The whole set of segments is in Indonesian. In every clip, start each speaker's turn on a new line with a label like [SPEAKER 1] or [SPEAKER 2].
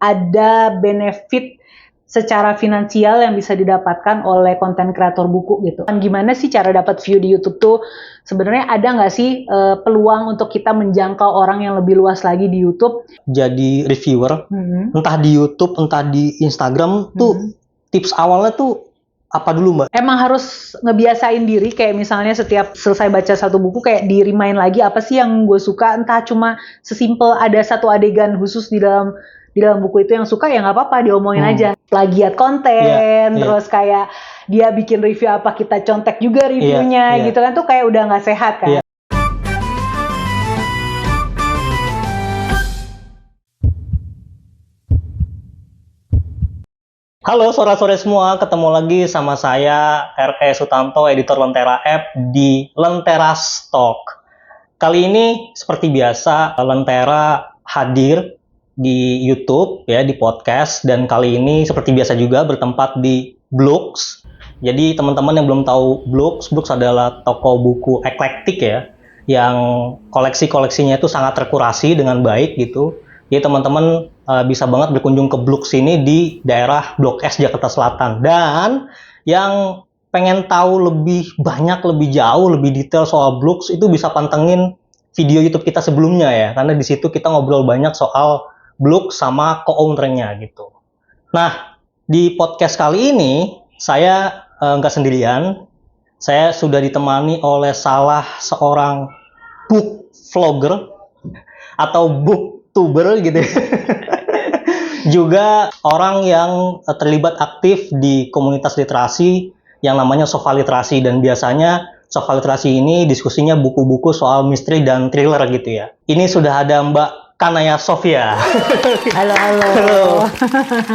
[SPEAKER 1] ada benefit secara finansial yang bisa didapatkan oleh konten kreator buku gitu. Gimana sih cara dapat view di YouTube tuh? Sebenarnya ada nggak sih peluang untuk kita menjangkau orang yang lebih luas lagi di YouTube?
[SPEAKER 2] Jadi reviewer, entah di YouTube, entah di Instagram tuh tips awalnya tuh apa dulu Mbak?
[SPEAKER 1] Emang harus ngebiasain diri, kayak misalnya setiap selesai baca satu buku kayak di remind lagi apa sih yang gue suka, entah cuma sesimpel ada satu adegan khusus di dalam buku itu yang suka, ya nggak apa-apa diomongin aja. Plagiat konten, terus kayak dia bikin review apa kita contek juga reviewnya gitu kan, tuh kayak udah nggak sehat kan.
[SPEAKER 2] Halo sore-sore semua, ketemu lagi sama saya R.E. Sutanto, editor Lentera App di Lentera Stock. Kali ini seperti biasa Lentera hadir di YouTube ya, di podcast, dan kali ini seperti biasa juga bertempat di Blooks. Jadi teman-teman yang belum tahu Blooks adalah toko buku eklektik ya, yang koleksi-koleksinya itu sangat terkurasi dengan baik gitu. Jadi teman-teman bisa banget berkunjung ke Blooks ini di daerah Blok S Jakarta Selatan. Dan yang pengen tahu lebih banyak, lebih jauh, lebih detail soal Blooks itu bisa pantengin video YouTube kita sebelumnya ya, karena di situ kita ngobrol banyak soal Blooks sama co-ownernya gitu. Nah, di podcast kali ini saya nggak sendirian. Saya sudah ditemani oleh salah seorang book vlogger atau booktuber gitu. Juga orang yang terlibat aktif di komunitas literasi yang namanya Sofa Literasi, dan biasanya Sofa Literasi ini diskusinya buku-buku soal misteri dan thriller gitu ya. Ini sudah ada Mbak Kanaya Sofia.
[SPEAKER 1] Halo.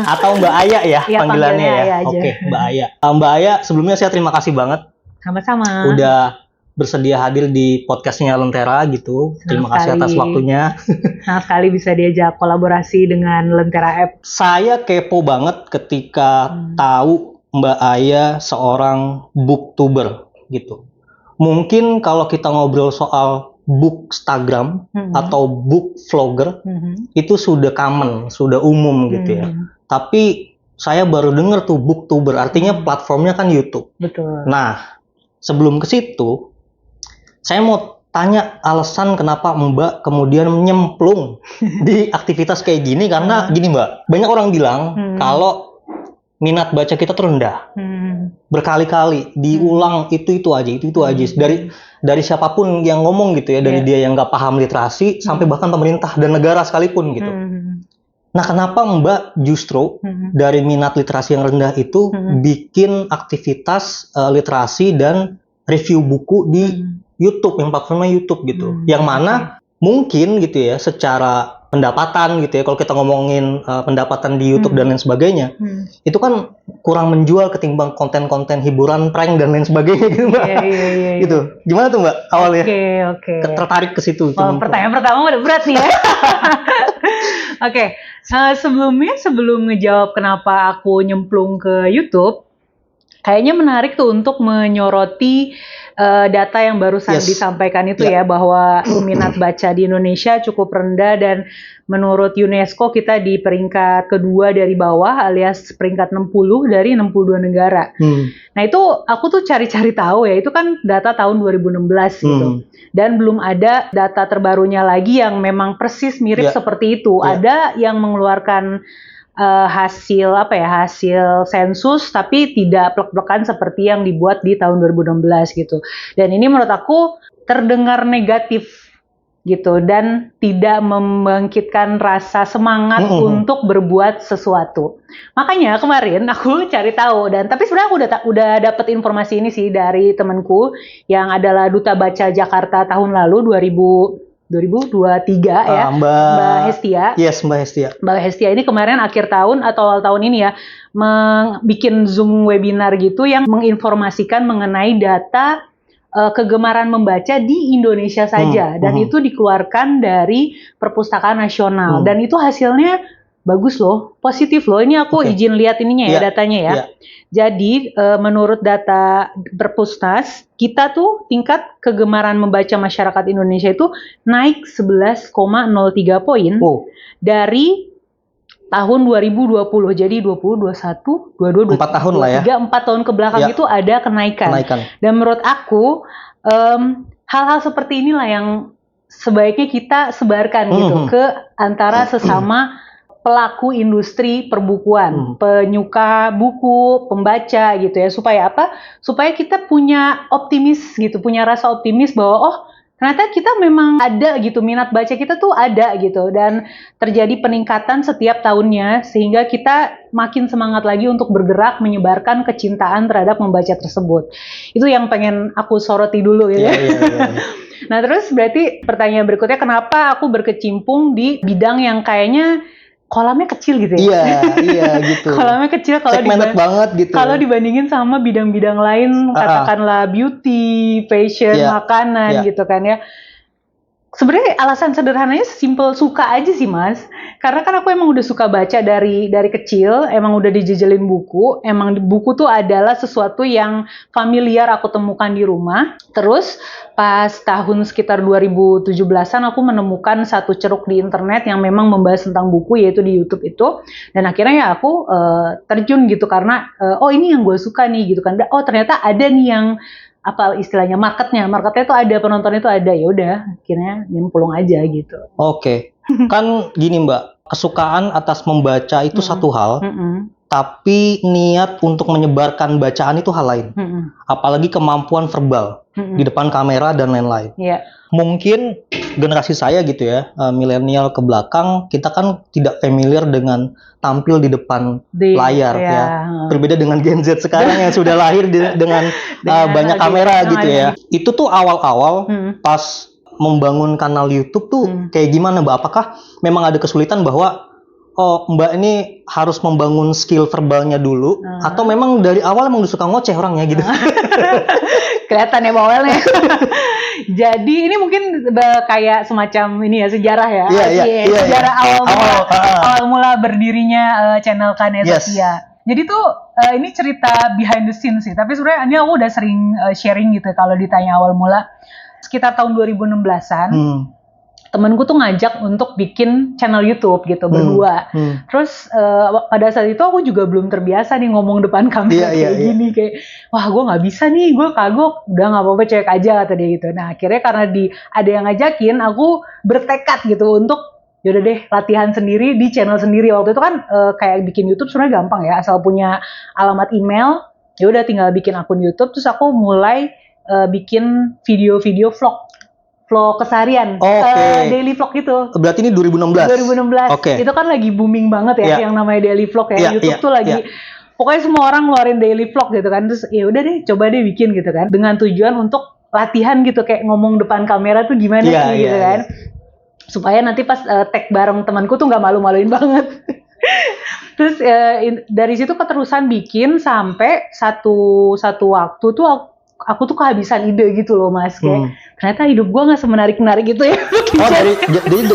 [SPEAKER 2] Atau Mbak Aya ya, panggilannya ya.
[SPEAKER 1] Aya
[SPEAKER 2] Oke, Mbak Aya. Mbak Aya, sebelumnya saya terima kasih banget.
[SPEAKER 1] Sama-sama.
[SPEAKER 2] Udah bersedia hadir di podcastnya Lentera gitu. Terima kasih atas waktunya.
[SPEAKER 1] Senang sekali bisa diajak kolaborasi dengan Lentera App.
[SPEAKER 2] Saya kepo banget ketika tahu Mbak Aya seorang booktuber gitu. Mungkin kalau kita ngobrol soal bookstagram atau book vlogger itu sudah common, sudah umum gitu ya. Tapi saya baru dengar tuh booktuber, artinya platformnya kan YouTube.
[SPEAKER 1] Betul.
[SPEAKER 2] Nah, sebelum ke situ, saya mau tanya alasan kenapa Mbak kemudian nyemplung di aktivitas kayak gini, karena gini Mbak, banyak orang bilang kalau minat baca kita terendah. Berkali-kali diulang itu aja. Dari siapapun yang ngomong gitu ya, dari dia yang nggak paham literasi sampai bahkan pemerintah dan negara sekalipun gitu. Nah, kenapa Mbak justru dari minat literasi yang rendah itu bikin aktivitas literasi dan review buku di YouTube, yang platformnya YouTube gitu, yang mana mungkin gitu ya secara pendapatan gitu ya, kalau kita ngomongin pendapatan di YouTube dan lain sebagainya, itu kan kurang menjual ketimbang konten-konten hiburan, prank dan lain sebagainya gitu Mbak. Gitu. Gimana tuh Mbak awalnya?
[SPEAKER 1] Oke.
[SPEAKER 2] Tertarik ke situ?
[SPEAKER 1] Pertanyaan pertama udah berat nih ya. Oke. Sebelum ngejawab kenapa aku nyemplung ke YouTube, kayaknya menarik tuh untuk menyoroti data yang barusan disampaikan itu ya, bahwa minat baca di Indonesia cukup rendah, dan menurut UNESCO kita di peringkat kedua dari bawah, alias peringkat 60 dari 62 negara. Nah itu aku tuh cari-cari tahu ya, itu kan data tahun 2016 gitu. Dan belum ada data terbarunya lagi yang memang persis mirip seperti itu. Ada yang mengeluarkan hasil sensus tapi tidak plek-plekan seperti yang dibuat di tahun 2016 gitu. Dan ini menurut aku terdengar negatif gitu, dan tidak membangkitkan rasa semangat untuk berbuat sesuatu. Makanya kemarin aku cari tahu, dan tapi sebenarnya aku udah dapat informasi ini sih dari temanku yang adalah duta baca Jakarta tahun lalu 2023 ya, Mbak Hestia.
[SPEAKER 2] Yes, Mbak Hestia.
[SPEAKER 1] Mbak Hestia ini kemarin akhir tahun atau awal tahun ini ya, bikin Zoom webinar gitu yang menginformasikan mengenai data kegemaran membaca di Indonesia saja, dan itu dikeluarkan dari Perpustakaan Nasional, dan itu hasilnya bagus loh, positif loh. Ini aku izin lihat ininya ya, datanya ya. Jadi menurut data Perpusnas, kita tuh tingkat kegemaran membaca masyarakat Indonesia itu naik 11,03 poin dari tahun 2020. Jadi 20, 21, 22,
[SPEAKER 2] 4 tahun lah ya.
[SPEAKER 1] 4 tahun ke belakang
[SPEAKER 2] Ya.
[SPEAKER 1] itu ada kenaikan. Dan menurut aku hal-hal seperti inilah yang sebaiknya kita sebarkan gitu ke antara sesama pelaku industri perbukuan, penyuka buku, pembaca gitu ya, supaya apa? Supaya kita punya optimis gitu, punya rasa optimis bahwa oh ternyata kita memang ada gitu, minat baca kita tuh ada gitu, dan terjadi peningkatan setiap tahunnya sehingga kita makin semangat lagi untuk bergerak menyebarkan kecintaan terhadap membaca tersebut. Itu yang pengen aku soroti dulu gitu. Nah terus berarti pertanyaan berikutnya, kenapa aku berkecimpung di bidang yang kayaknya kolamnya kecil gitu ya?
[SPEAKER 2] Iya gitu.
[SPEAKER 1] Kolamnya kecil
[SPEAKER 2] banget gitu.
[SPEAKER 1] Kalau dibandingin sama bidang-bidang lain, katakanlah beauty, fashion, makanan gitu kan ya. Sebenarnya alasan sederhananya simple, suka aja sih Mas. Karena kan aku emang udah suka baca dari kecil, emang udah dijejelin buku, emang buku tuh adalah sesuatu yang familiar aku temukan di rumah. Terus pas tahun sekitar 2017-an aku menemukan satu ceruk di internet yang memang membahas tentang buku, yaitu di YouTube itu. Dan akhirnya ya aku terjun gitu karena oh ini yang gue suka nih gitu kan. Oh ternyata ada nih yang apa istilahnya marketnya tuh ada, penontonnya tuh ada, ya udah akhirnya nyemplung aja gitu.
[SPEAKER 2] Oke. Kan gini Mbak, kesukaan atas membaca itu satu hal, tapi niat untuk menyebarkan bacaan itu hal lain. Apalagi kemampuan verbal di depan kamera dan lain-lain. Mungkin generasi saya gitu ya, milenial ke belakang, kita kan tidak familiar dengan tampil di depan layar ya. Berbeda dengan Gen Z sekarang yang sudah lahir dengan banyak kamera gitu ya. Itu tuh awal-awal pas membangun kanal YouTube tuh kayak gimana Mbak? Apakah memang ada kesulitan bahwa oh Mbak ini harus membangun skill verbalnya dulu, atau memang dari awal emang udah suka ngoceh orangnya gitu?
[SPEAKER 1] Kelihatan ya bawelnya. Jadi ini mungkin kayak semacam ini ya, sejarah ya. Sejarah awal mula berdirinya channel Kaneza Tia. Jadi tuh ini cerita behind the scenes sih. Tapi sebenarnya ini aku udah sering sharing gitu kalau ditanya awal mula. Sekitar tahun 2016-an. Temenku tuh ngajak untuk bikin channel YouTube gitu berdua. Terus pada saat itu aku juga belum terbiasa nih ngomong depan kamera gini, kayak wah gue nggak bisa nih, gue kagok, udah nggak apa-apa cek aja kata dia gitu. Nah akhirnya karena ada yang ngajakin, aku bertekad gitu untuk yaudah deh latihan sendiri di channel sendiri. Waktu itu kan kayak bikin YouTube sebenarnya gampang ya, asal punya alamat email, yaudah tinggal bikin akun YouTube. Terus aku mulai bikin video-video vlog keseharian, daily vlog gitu.
[SPEAKER 2] Berarti ini 2016.
[SPEAKER 1] Itu kan lagi booming banget ya, yang namanya daily vlog ya. YouTube tuh lagi, pokoknya semua orang ngeluarin daily vlog gitu kan. Terus ya udah deh, coba deh bikin gitu kan. Dengan tujuan untuk latihan gitu, kayak ngomong depan kamera tuh gimana sih gitu kan. Supaya nanti pas tag bareng temanku tuh nggak malu-maluin banget. Terus dari situ keterusan bikin sampai satu waktu tuh aku tuh kehabisan ide gitu loh Mas, kayak ternyata hidup gue nggak semenarik gitu ya.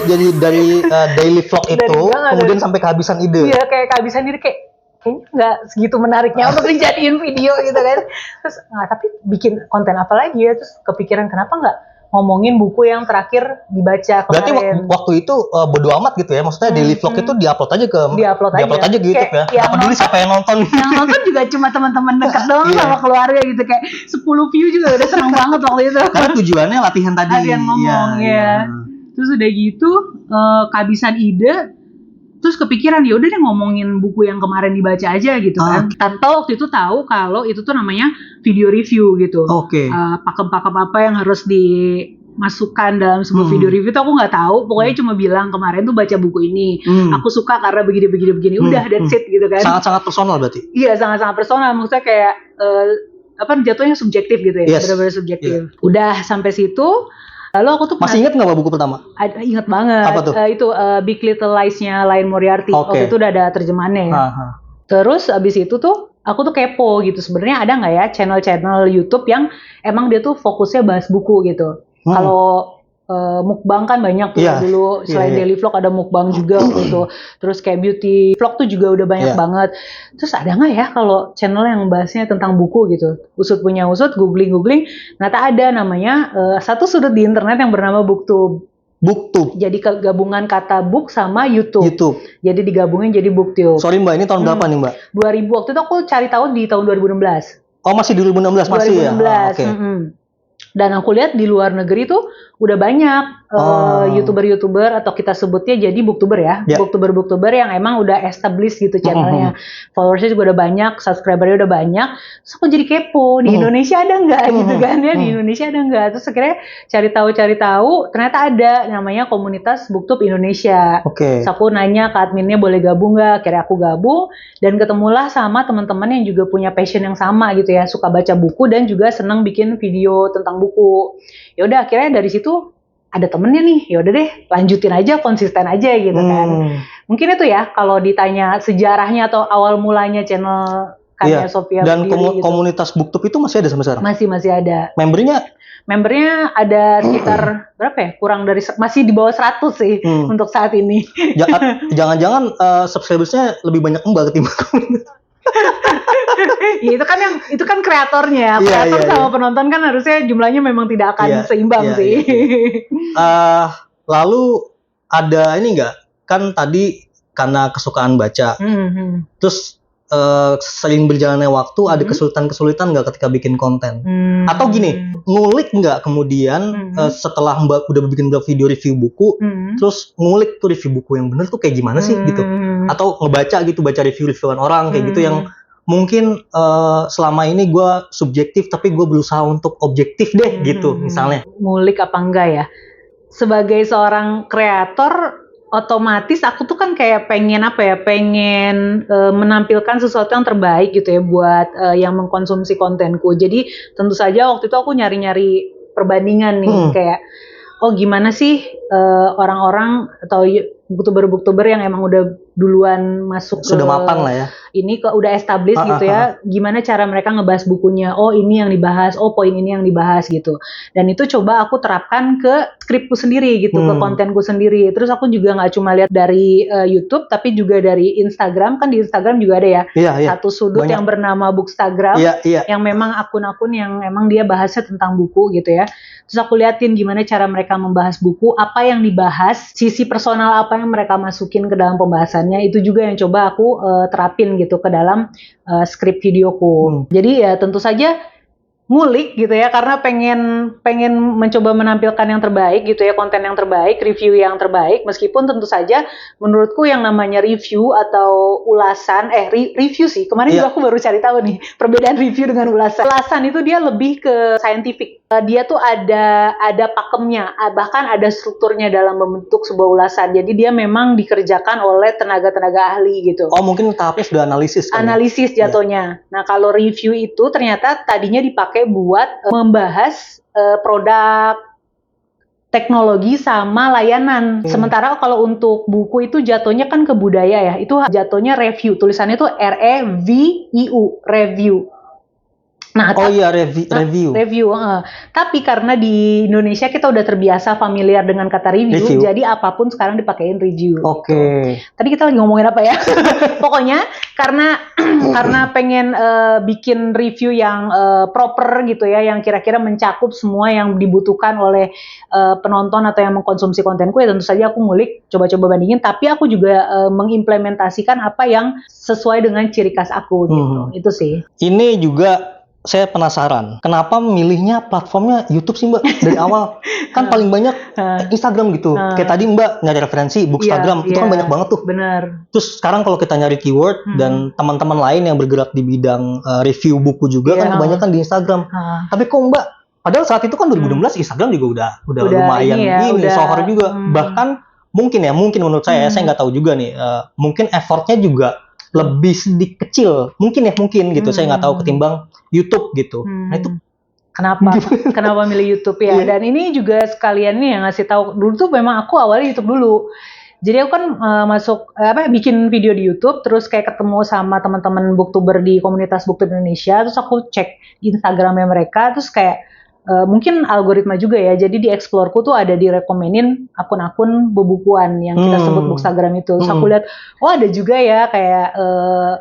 [SPEAKER 2] Jadi dari daily vlog itu kemudian sampai kehabisan ide.
[SPEAKER 1] Iya, kayak kehabisan ide, kayaknya nggak segitu menariknya untuk dijadiin video gitu kan. Terus tapi bikin konten apa lagi ya, terus kepikiran kenapa nggak ngomongin buku yang terakhir dibaca kemarin.
[SPEAKER 2] Berarti waktu itu bodo amat gitu ya, maksudnya daily vlog itu diupload aja ke aja gitu ya. Nggak peduli siapa yang nonton.
[SPEAKER 1] Yang nonton juga cuma teman-teman dekat doang sama keluarga gitu, kayak 10 view juga udah seneng banget waktu itu.
[SPEAKER 2] Karena tujuannya latihan tadi.
[SPEAKER 1] Latihan ngomong ya. Terus udah gitu kehabisan ide. Terus kepikiran ya udah deh ngomongin buku yang kemarin dibaca aja gitu kan. Tanpa waktu itu tahu kalau itu tuh namanya video review gitu. Pakem-pakem apa yang harus dimasukkan dalam sebuah video review itu aku nggak tahu. Pokoknya cuma bilang kemarin tuh baca buku ini. Aku suka karena begini. Udah that's it gitu kan.
[SPEAKER 2] Sangat-sangat personal berarti.
[SPEAKER 1] Iya, sangat-sangat personal. Maksudnya kayak jatuhnya subjektif gitu ya. Benar-benar subjektif. Udah sampai situ. Lalu aku tuh
[SPEAKER 2] masih ingat nggak buku pertama?
[SPEAKER 1] Ingat banget.
[SPEAKER 2] Apa tuh?
[SPEAKER 1] Itu Big Little Lies-nya Liane Moriarty. Waktu itu udah ada terjemahannya ya. Terus abis itu tuh aku tuh kepo gitu. Sebenarnya ada nggak ya channel-channel YouTube yang emang dia tuh fokusnya bahas buku gitu. Kalau mukbang kan banyak tuh dulu, selain daily vlog ada mukbang juga gitu. Terus kayak beauty vlog tuh juga udah banyak banget. Terus ada nggak ya kalau channel yang bahasnya tentang buku gitu? Usut googling, ternyata ada namanya satu sudut di internet yang bernama BookTube.
[SPEAKER 2] BookTube.
[SPEAKER 1] Jadi gabungan kata book sama YouTube. Jadi digabungin jadi BookTube.
[SPEAKER 2] Sorry Mbak, ini tahun berapa nih Mbak?
[SPEAKER 1] 2000, waktu itu aku cari tahu di tahun 2016.
[SPEAKER 2] Oh, masih 2016 masih
[SPEAKER 1] 2016.
[SPEAKER 2] ya?
[SPEAKER 1] Oke. Dan aku lihat di luar negeri tuh udah banyak YouTuber-YouTuber atau kita sebutnya jadi booktuber ya. Booktuber yang emang udah established gitu channelnya. Followersnya juga udah banyak, subscribernya udah banyak. Terus aku jadi kepo, di Indonesia ada nggak gitu kan ya? Di Indonesia ada nggak? Terus akhirnya cari tahu, ternyata ada namanya komunitas BookTube Indonesia. Terus aku nanya ke adminnya boleh gabung nggak? Akhirnya aku gabung dan ketemulah sama teman-teman yang juga punya passion yang sama gitu ya, suka baca buku dan juga senang bikin video tentang buku. Ya udah akhirnya dari situ ada temennya nih, ya udah deh lanjutin aja, konsisten aja gitu kan. Mungkin itu ya kalau ditanya sejarahnya atau awal mulanya channel Kania Sophia
[SPEAKER 2] dan
[SPEAKER 1] gitu.
[SPEAKER 2] Komunitas BookTube itu masih ada sampai sekarang?
[SPEAKER 1] Masih ada.
[SPEAKER 2] Membernya
[SPEAKER 1] ada sekitar berapa ya? Kurang dari masih di bawah 100 sih untuk saat ini.
[SPEAKER 2] Jangan-jangan subscribersnya lebih banyak Mbak ketimbang komunitas.
[SPEAKER 1] Ya itu kan kreatornya. Kreator sama penonton kan harusnya jumlahnya memang tidak akan seimbang sih.
[SPEAKER 2] Lalu ada ini enggak? Kan tadi karena kesukaan baca. Terus sering berjalannya waktu ada kesulitan-kesulitan nggak ketika bikin konten? Atau gini, ngulik nggak kemudian setelah Mbak udah bikin video review buku, terus ngulik tuh review buku yang bener tuh kayak gimana sih gitu? Atau ngebaca gitu, baca review-reviewan orang kayak gitu yang mungkin selama ini gue subjektif tapi gue berusaha untuk objektif deh gitu misalnya.
[SPEAKER 1] Ngulik apa enggak ya? Sebagai seorang kreator otomatis aku tuh kan kayak pengen menampilkan sesuatu yang terbaik gitu ya buat yang mengkonsumsi kontenku. Jadi tentu saja waktu itu aku nyari-nyari perbandingan nih kayak gimana sih orang-orang atau booktuber yang emang udah duluan masuk
[SPEAKER 2] sudah mapan lah ya.
[SPEAKER 1] Ini udah established gitu ya. Gimana cara mereka ngebahas bukunya? Oh, ini yang dibahas. Oh, poin ini yang dibahas gitu. Dan itu coba aku terapkan ke skripku sendiri gitu, ke kontenku sendiri. Terus aku juga nggak cuma lihat dari YouTube, tapi juga dari Instagram. Kan di Instagram juga ada ya. Satu sudut yang bernama Bookstagram, yang memang akun-akun yang emang dia bahasnya tentang buku gitu ya. Terus aku liatin gimana cara mereka membahas buku, apa yang dibahas, sisi personal apa yang mereka masukin ke dalam pembahasannya, itu juga yang coba aku terapin gitu ke dalam skrip videoku. Jadi ya tentu saja ngulik gitu ya, karena pengen mencoba menampilkan yang terbaik gitu ya, konten yang terbaik, review yang terbaik, meskipun tentu saja menurutku yang namanya review atau ulasan, review sih, kemarin juga aku baru cari tahu nih, perbedaan review dengan ulasan. Ulasan itu dia lebih ke scientific, dia tuh ada pakemnya, bahkan ada strukturnya dalam membentuk sebuah ulasan, jadi dia memang dikerjakan oleh tenaga-tenaga ahli gitu.
[SPEAKER 2] Oh, mungkin tahapnya sudah analisis kan?
[SPEAKER 1] Analisis jatuhnya. Nah, kalau review itu ternyata tadinya dipakai buat membahas produk, teknologi sama layanan. Sementara kalau untuk buku itu jatuhnya kan ke budaya ya. Itu jatuhnya review. Tulisannya itu REVIU, review. Nah,
[SPEAKER 2] review.
[SPEAKER 1] Tapi karena di Indonesia kita udah terbiasa familiar dengan kata review. Jadi apapun sekarang dipakein review. Tadi kita lagi ngomongin apa ya? Pokoknya karena pengen bikin review yang proper gitu ya, yang kira-kira mencakup semua yang dibutuhkan oleh penonton atau yang mengkonsumsi kontenku, ya tentu saja aku ngulik, coba-coba bandingin. Tapi aku juga mengimplementasikan apa yang sesuai dengan ciri khas aku gitu. Itu sih.
[SPEAKER 2] Ini juga saya penasaran, kenapa milihnya platformnya YouTube sih Mbak dari awal? Kan paling banyak Instagram gitu. Kayak tadi Mbak nyari referensi Bookstagram, itu kan banyak banget tuh.
[SPEAKER 1] Bener.
[SPEAKER 2] Terus sekarang kalau kita nyari keyword dan teman-teman lain yang bergerak di bidang review buku juga kan kebanyakan di Instagram. Tapi kok Mbak, padahal saat itu kan 2016 Instagram juga udah lumayan sohor juga. Bahkan mungkin menurut saya nggak tahu juga nih, mungkin effortnya juga lebih sedikit kecil, mungkin gitu, saya nggak tahu ketimbang YouTube gitu. Nah itu
[SPEAKER 1] kenapa milih YouTube ya? Dan ini juga sekalian nih yang ngasih tahu, dulu tuh memang aku awalnya YouTube dulu. Jadi aku kan bikin video di YouTube, terus kayak ketemu sama teman-teman booktuber di komunitas BookTube Indonesia, terus aku cek Instagramnya mereka, terus kayak mungkin algoritma juga ya. Jadi di Explore-ku tuh ada direkomenin akun-akun bebukuan yang kita sebut Bookstagram itu. Terus aku lihat, oh ada juga ya kayak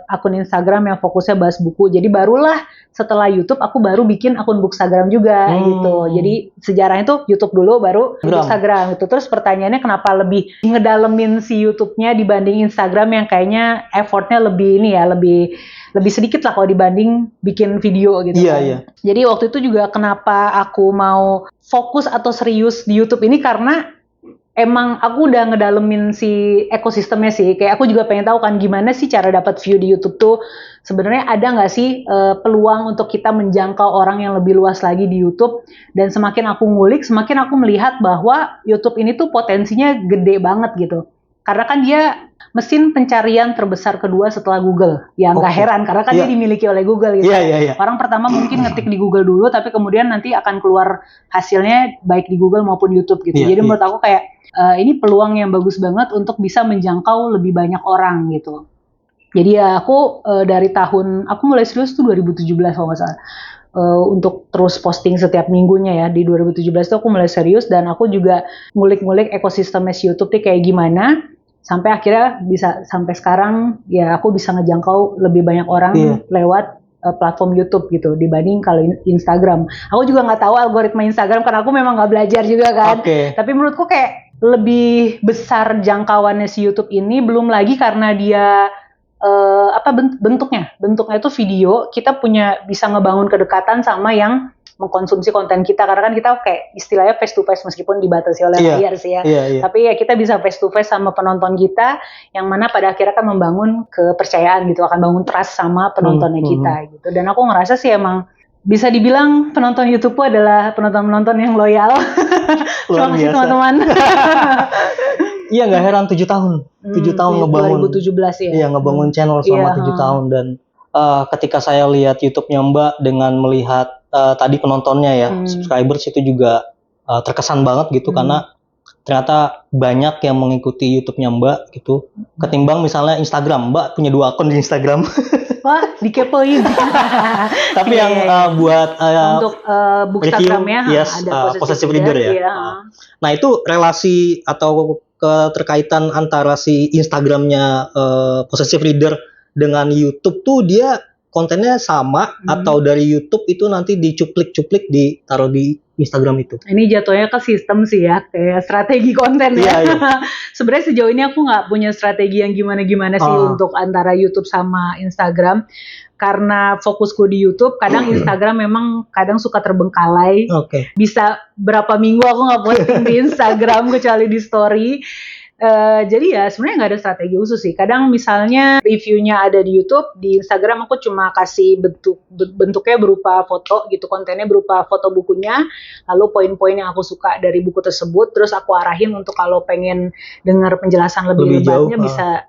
[SPEAKER 1] akun Instagram yang fokusnya bahas buku. Jadi barulah setelah YouTube aku baru bikin akun Bookstagram juga gitu. Jadi sejarahnya tuh YouTube dulu baru Bookstagram gitu. Terus pertanyaannya kenapa lebih ngedalemin si YouTube-nya dibanding Instagram yang kayaknya effortnya lebih ini ya, lebih sedikit lah kalau dibanding bikin video gitu kan. Jadi waktu itu juga kenapa aku mau fokus atau serius di YouTube ini karena emang aku udah ngedalemin si ekosistemnya sih. Kayak aku juga pengen tahu kan gimana sih cara dapat view di YouTube tuh. Sebenarnya ada nggak sih peluang untuk kita menjangkau orang yang lebih luas lagi di YouTube. Dan semakin aku ngulik, semakin aku melihat bahwa YouTube ini tuh potensinya gede banget gitu. Karena kan dia mesin pencarian terbesar kedua setelah Google. Ya nggak heran karena kan dia dimiliki oleh Google gitu. Orang pertama mungkin ngetik di Google dulu tapi kemudian nanti akan keluar hasilnya baik di Google maupun YouTube gitu. Jadi menurut aku kayak ini peluang yang bagus banget untuk bisa menjangkau lebih banyak orang gitu. Jadi ya aku dari aku mulai serius tuh 2017 kalau nggak salah. Untuk terus posting setiap minggunya ya di 2017 tuh aku mulai serius dan aku juga ngulik-ngulik ekosistemnya YouTube nih kayak gimana. Sampai akhirnya bisa sampai sekarang ya aku bisa ngejangkau lebih banyak orang lewat platform YouTube gitu dibanding kalau Instagram. Aku juga nggak tahu algoritma Instagram karena aku memang nggak belajar juga kan. Tapi menurutku kayak lebih besar jangkauannya si YouTube ini, belum lagi karena dia bentuknya itu video. Kita bisa ngebangun kedekatan sama yang mengkonsumsi konten kita karena kan kita kayak istilahnya face to face meskipun dibatasi oleh layar sih ya. Tapi ya kita bisa face to face sama penonton kita yang mana pada akhirnya kan membangun kepercayaan gitu, akan bangun trust sama penontonnya kita gitu. Dan aku ngerasa sih emang bisa dibilang penonton YouTube adalah penonton-penonton yang loyal. Terima kasih teman-teman.
[SPEAKER 2] Iya nggak heran 7 tahun. 7 tahun ngebangun
[SPEAKER 1] 2017 ya.
[SPEAKER 2] Iya ngebangun channel selama 7 tahun dan ketika saya lihat YouTube-nya Mbak dengan melihat tadi penontonnya ya, subscribers itu juga terkesan banget gitu karena ternyata banyak yang mengikuti YouTube-nya Mbak gitu. Ketimbang misalnya Instagram, Mbak punya 2 akun di Instagram.
[SPEAKER 1] Wah, dikepoin.
[SPEAKER 2] Tapi yang buat
[SPEAKER 1] untuk Bookstagram-nya
[SPEAKER 2] ada possessive reader ya. Nah, itu relasi atau keterkaitan antara si Instagram-nya possessive reader dengan YouTube tuh dia kontennya sama atau dari YouTube itu nanti dicuplik-cuplik ditaruh di Instagram itu?
[SPEAKER 1] Ini jatuhnya ke sistem sih ya, kayak strategi konten ya. Sebenarnya sejauh ini aku nggak punya strategi yang gimana-gimana sih untuk antara YouTube sama Instagram. Karena fokusku di YouTube, kadang Instagram memang kadang suka terbengkalai. Bisa berapa minggu aku nggak posting di Instagram kecuali di story. Jadi ya sebenarnya nggak ada strategi khusus sih. Kadang misalnya reviewnya ada di YouTube, di Instagram aku cuma kasih bentuknya berupa foto gitu, kontennya berupa foto bukunya, lalu poin-poin yang aku suka dari buku tersebut, terus aku arahin untuk kalau pengen dengar penjelasan lebih lebatnya bisa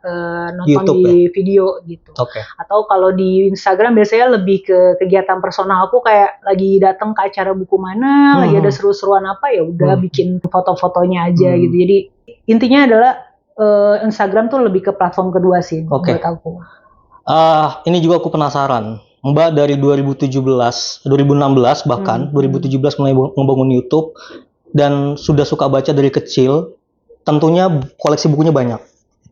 [SPEAKER 1] nonton YouTube, di video gitu. Atau kalau di Instagram biasanya lebih ke kegiatan personal aku kayak lagi datang ke acara buku mana, lagi ada seru-seruan apa ya udah bikin foto-fotonya aja gitu. Jadi intinya adalah Instagram tuh lebih ke platform kedua sih buat aku.
[SPEAKER 2] Ini juga aku penasaran. Mbak dari 2016 bahkan 2017 mulai membangun YouTube dan sudah suka baca dari kecil. Tentunya koleksi bukunya banyak.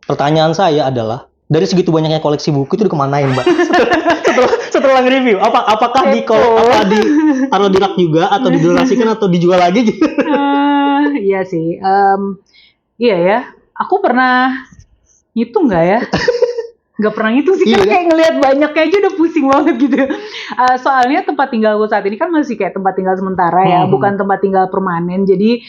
[SPEAKER 2] Pertanyaan saya adalah dari segitu banyaknya koleksi buku itu dikemanain, Mbak? setelah nge-review, apakah ditaruh di rak juga atau didonasikan atau dijual lagi gitu?
[SPEAKER 1] Iya sih. Iya ya, aku pernah ngitung nggak ya? Nggak pernah ngitung sih, kayak ngelihat banyaknya aja udah pusing banget gitu. Soalnya tempat tinggalku saat ini kan masih kayak tempat tinggal sementara ya, bukan tempat tinggal permanen. Jadi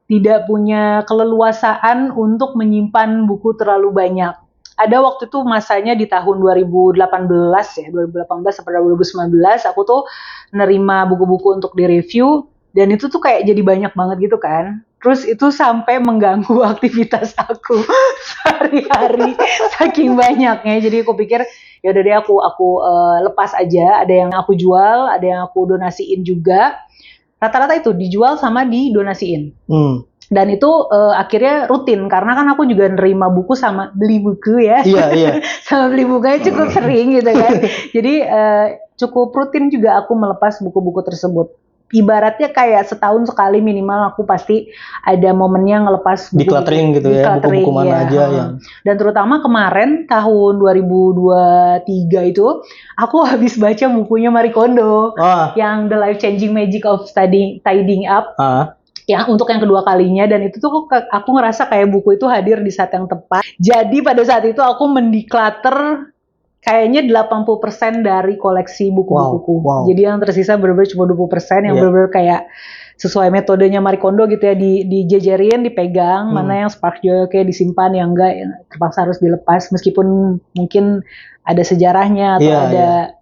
[SPEAKER 1] tidak punya keleluasaan untuk menyimpan buku terlalu banyak. Ada waktu itu masanya di tahun 2018 sampai 2019 aku tuh nerima buku-buku untuk direview dan itu tuh kayak jadi banyak banget gitu kan. Terus itu sampai mengganggu aktivitas aku sehari-hari saking banyaknya. Jadi aku pikir ya udah deh aku lepas aja. Ada yang aku jual, ada yang aku donasiin juga. Rata-rata itu dijual sama didonasiin. Dan itu akhirnya rutin karena kan aku juga nerima buku sama beli buku ya. Sama beli bukunya cukup sering gitu kan. Jadi cukup rutin juga aku melepas buku-buku tersebut. ibaratnya kayak setahun sekali minimal aku pasti ada momennya ngelepas buku.
[SPEAKER 2] Decluttering gitu ya, buku-buku mana
[SPEAKER 1] ya.
[SPEAKER 2] aja yang.
[SPEAKER 1] Dan terutama kemarin tahun 2023 itu aku habis baca bukunya Marie Kondo yang The Life Changing Magic of Tidying Up. Ya, untuk yang kedua kalinya, dan itu tuh aku ngerasa kayak buku itu hadir di saat yang tepat. Jadi pada saat itu aku mendeclutter kayaknya 80% dari koleksi buku-bukuku. Jadi yang tersisa benar-benar cuma 20% yang benar-benar kayak sesuai metodenya Marie Kondo gitu ya, dijejerin, dipegang, mana yang spark joy kayak disimpan, yang enggak yang terpaksa harus dilepas meskipun mungkin ada sejarahnya atau ada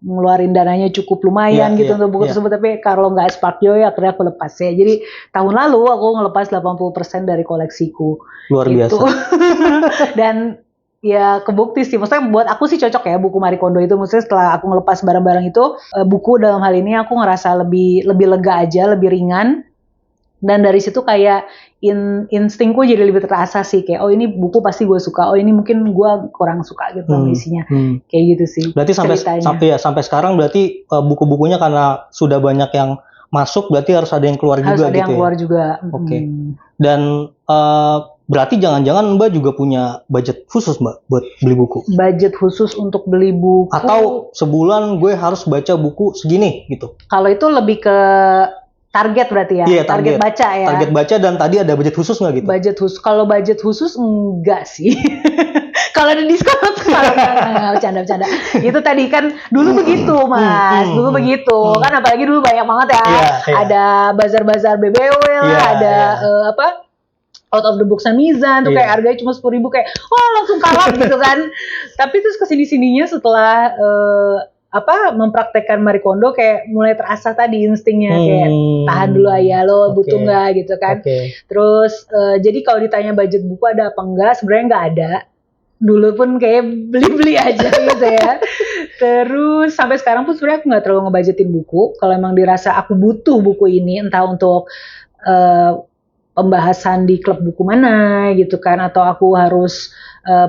[SPEAKER 1] ngeluarin dananya cukup lumayan gitu untuk buku tersebut, tapi kalau nggak spark joy akhirnya aku lepas ya. Jadi tahun lalu aku ngelepas 80% dari koleksiku.
[SPEAKER 2] Luar biasa.
[SPEAKER 1] Dan ya kebukti sih, maksudnya buat aku sih cocok ya buku Marie Kondo itu. Maksudnya setelah aku ngelepas barang-barang itu, buku dalam hal ini aku ngerasa lebih lega aja, lebih ringan. Dan dari situ kayak instingku jadi lebih terasa sih, kayak oh ini buku pasti gue suka, oh ini mungkin gue kurang suka gitu isinya, kayak gitu sih.
[SPEAKER 2] Berarti sampai sekarang berarti buku-bukunya karena sudah banyak yang masuk, berarti harus ada yang keluar juga gitu ya? Harus ada yang
[SPEAKER 1] keluar juga.
[SPEAKER 2] Oke. Dan berarti jangan-jangan Mbak juga punya budget khusus Mbak buat beli buku?
[SPEAKER 1] Budget khusus untuk beli buku?
[SPEAKER 2] Atau sebulan gue harus baca buku segini gitu?
[SPEAKER 1] Kalau itu lebih ke target berarti ya? Iya, target baca ya?
[SPEAKER 2] Target baca, dan tadi ada budget khusus nggak gitu?
[SPEAKER 1] Budget khusus, kalau budget khusus enggak sih. Kalau ada diskon, bercanda. Itu tadi kan dulu begitu Mas, dulu begitu. Kan apalagi dulu banyak banget ya. Ada bazar-bazar BBW lah, ada out of the box Mizan tuh kayak harganya cuma 10.000, kayak langsung kalah gitu kan. Tapi terus kesini-sininya setelah mempraktekkan Marie Kondo kayak mulai terasa tadi instingnya kayak tahan dulu aja lo butuh nggak gitu kan. Terus jadi kalau ditanya budget buku ada apa enggak, sebenarnya nggak ada. Dulu pun kayak beli-beli aja gitu ya. Terus sampai sekarang pun sebenarnya aku nggak terlalu ngebudgetin buku. Kalau emang dirasa aku butuh buku ini, entah untuk pembahasan di klub buku mana gitu kan, atau aku harus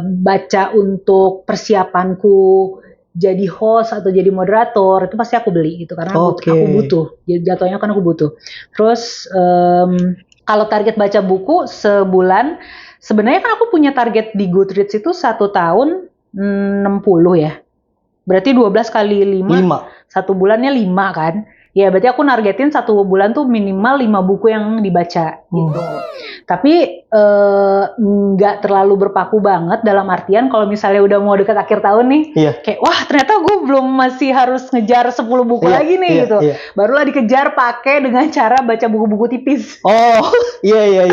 [SPEAKER 1] baca untuk persiapanku jadi host atau jadi moderator, itu pasti aku beli gitu karena aku butuh. Jatuhnya kan aku butuh. Terus kalau target baca buku sebulan, sebenarnya kan aku punya target di Goodreads itu 1 tahun 60 ya. Berarti 12 kali 5. 1 bulannya 5 kan. Ya berarti aku nargetin 1 bulan tuh minimal 5 buku yang dibaca gitu. Tapi nggak terlalu berpaku banget, dalam artian kalau misalnya udah mau dekat akhir tahun nih, kayak wah ternyata gue belum, masih harus ngejar 10 buku lagi nih gitu. Barulah dikejar pakai dengan cara baca buku-buku tipis.
[SPEAKER 2] Iya.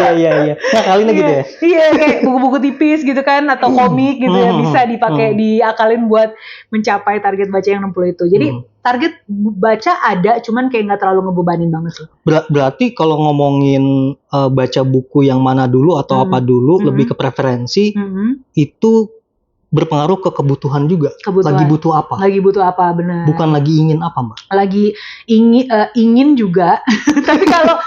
[SPEAKER 2] Nah kali ini gitu ya?
[SPEAKER 1] Iya, kayak buku-buku tipis gitu kan, atau komik gitu ya, bisa dipakai, diakalin buat mencapai target baca yang 60 itu. Jadi target baca ada, cuman kayak nggak terlalu ngebebanin banget sih.
[SPEAKER 2] Berarti kalau ngomongin baca buku yang mana dulu atau apa dulu, lebih ke preferensi, itu berpengaruh ke kebutuhan juga. Lagi butuh apa?
[SPEAKER 1] Lagi butuh apa, benar.
[SPEAKER 2] Bukan lagi ingin apa, Mbak?
[SPEAKER 1] Lagi ingin juga. Tapi kalau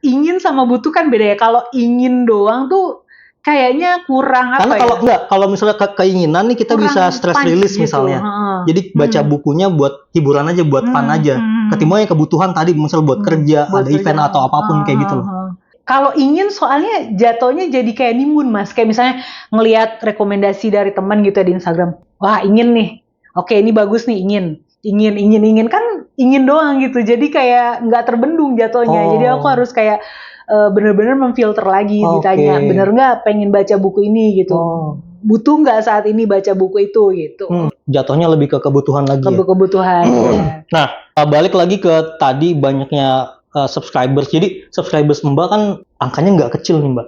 [SPEAKER 1] ingin sama butuh kan beda ya. Kalau ingin doang tuh kayaknya kurang apa.
[SPEAKER 2] Karena kalau misalnya keinginan nih, kita kurang bisa stress release gitu, misalnya. Jadi baca bukunya buat hiburan aja, buat fun aja. Ketimbang yang kebutuhan tadi, misalnya buat kerja, ada event atau apapun kayak gitu loh.
[SPEAKER 1] Kalau ingin soalnya jatuhnya jadi kayak nimbun Mas. Kayak misalnya ngelihat rekomendasi dari teman gitu ya di Instagram. Wah ingin nih. Oke ini bagus nih, ingin kan ingin doang gitu. Jadi kayak nggak terbendung jatuhnya. Jadi aku harus kayak bener-bener memfilter lagi, ditanya bener nggak pengen baca buku ini gitu. Butuh nggak saat ini baca buku itu gitu.
[SPEAKER 2] Jatuhnya lebih ke kebutuhan lagi.
[SPEAKER 1] Kebutuhan.
[SPEAKER 2] Nah balik lagi ke tadi banyaknya subscribers. Jadi subscribers Mbak kan angkanya nggak kecil nih Mbak.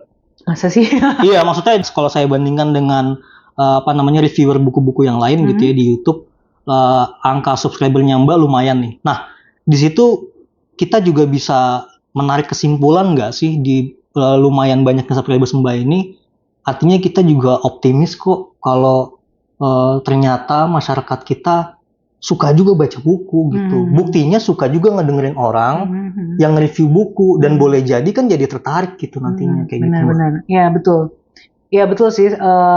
[SPEAKER 1] Masa sih?
[SPEAKER 2] Iya maksudnya kalau saya bandingkan dengan reviewer buku-buku yang lain gitu ya di YouTube, angka subscribernya Mbak lumayan nih. Nah di situ kita juga bisa menarik kesimpulan nggak sih di lumayan banyaknya subscribers Mbak ini, artinya kita juga optimis kok kalau ternyata masyarakat kita suka juga baca buku gitu. Buktinya suka juga ngedengerin orang yang review buku, dan boleh jadi kan jadi tertarik gitu nantinya kayak gitu.
[SPEAKER 1] Benar. Ya betul. Ya betul sih,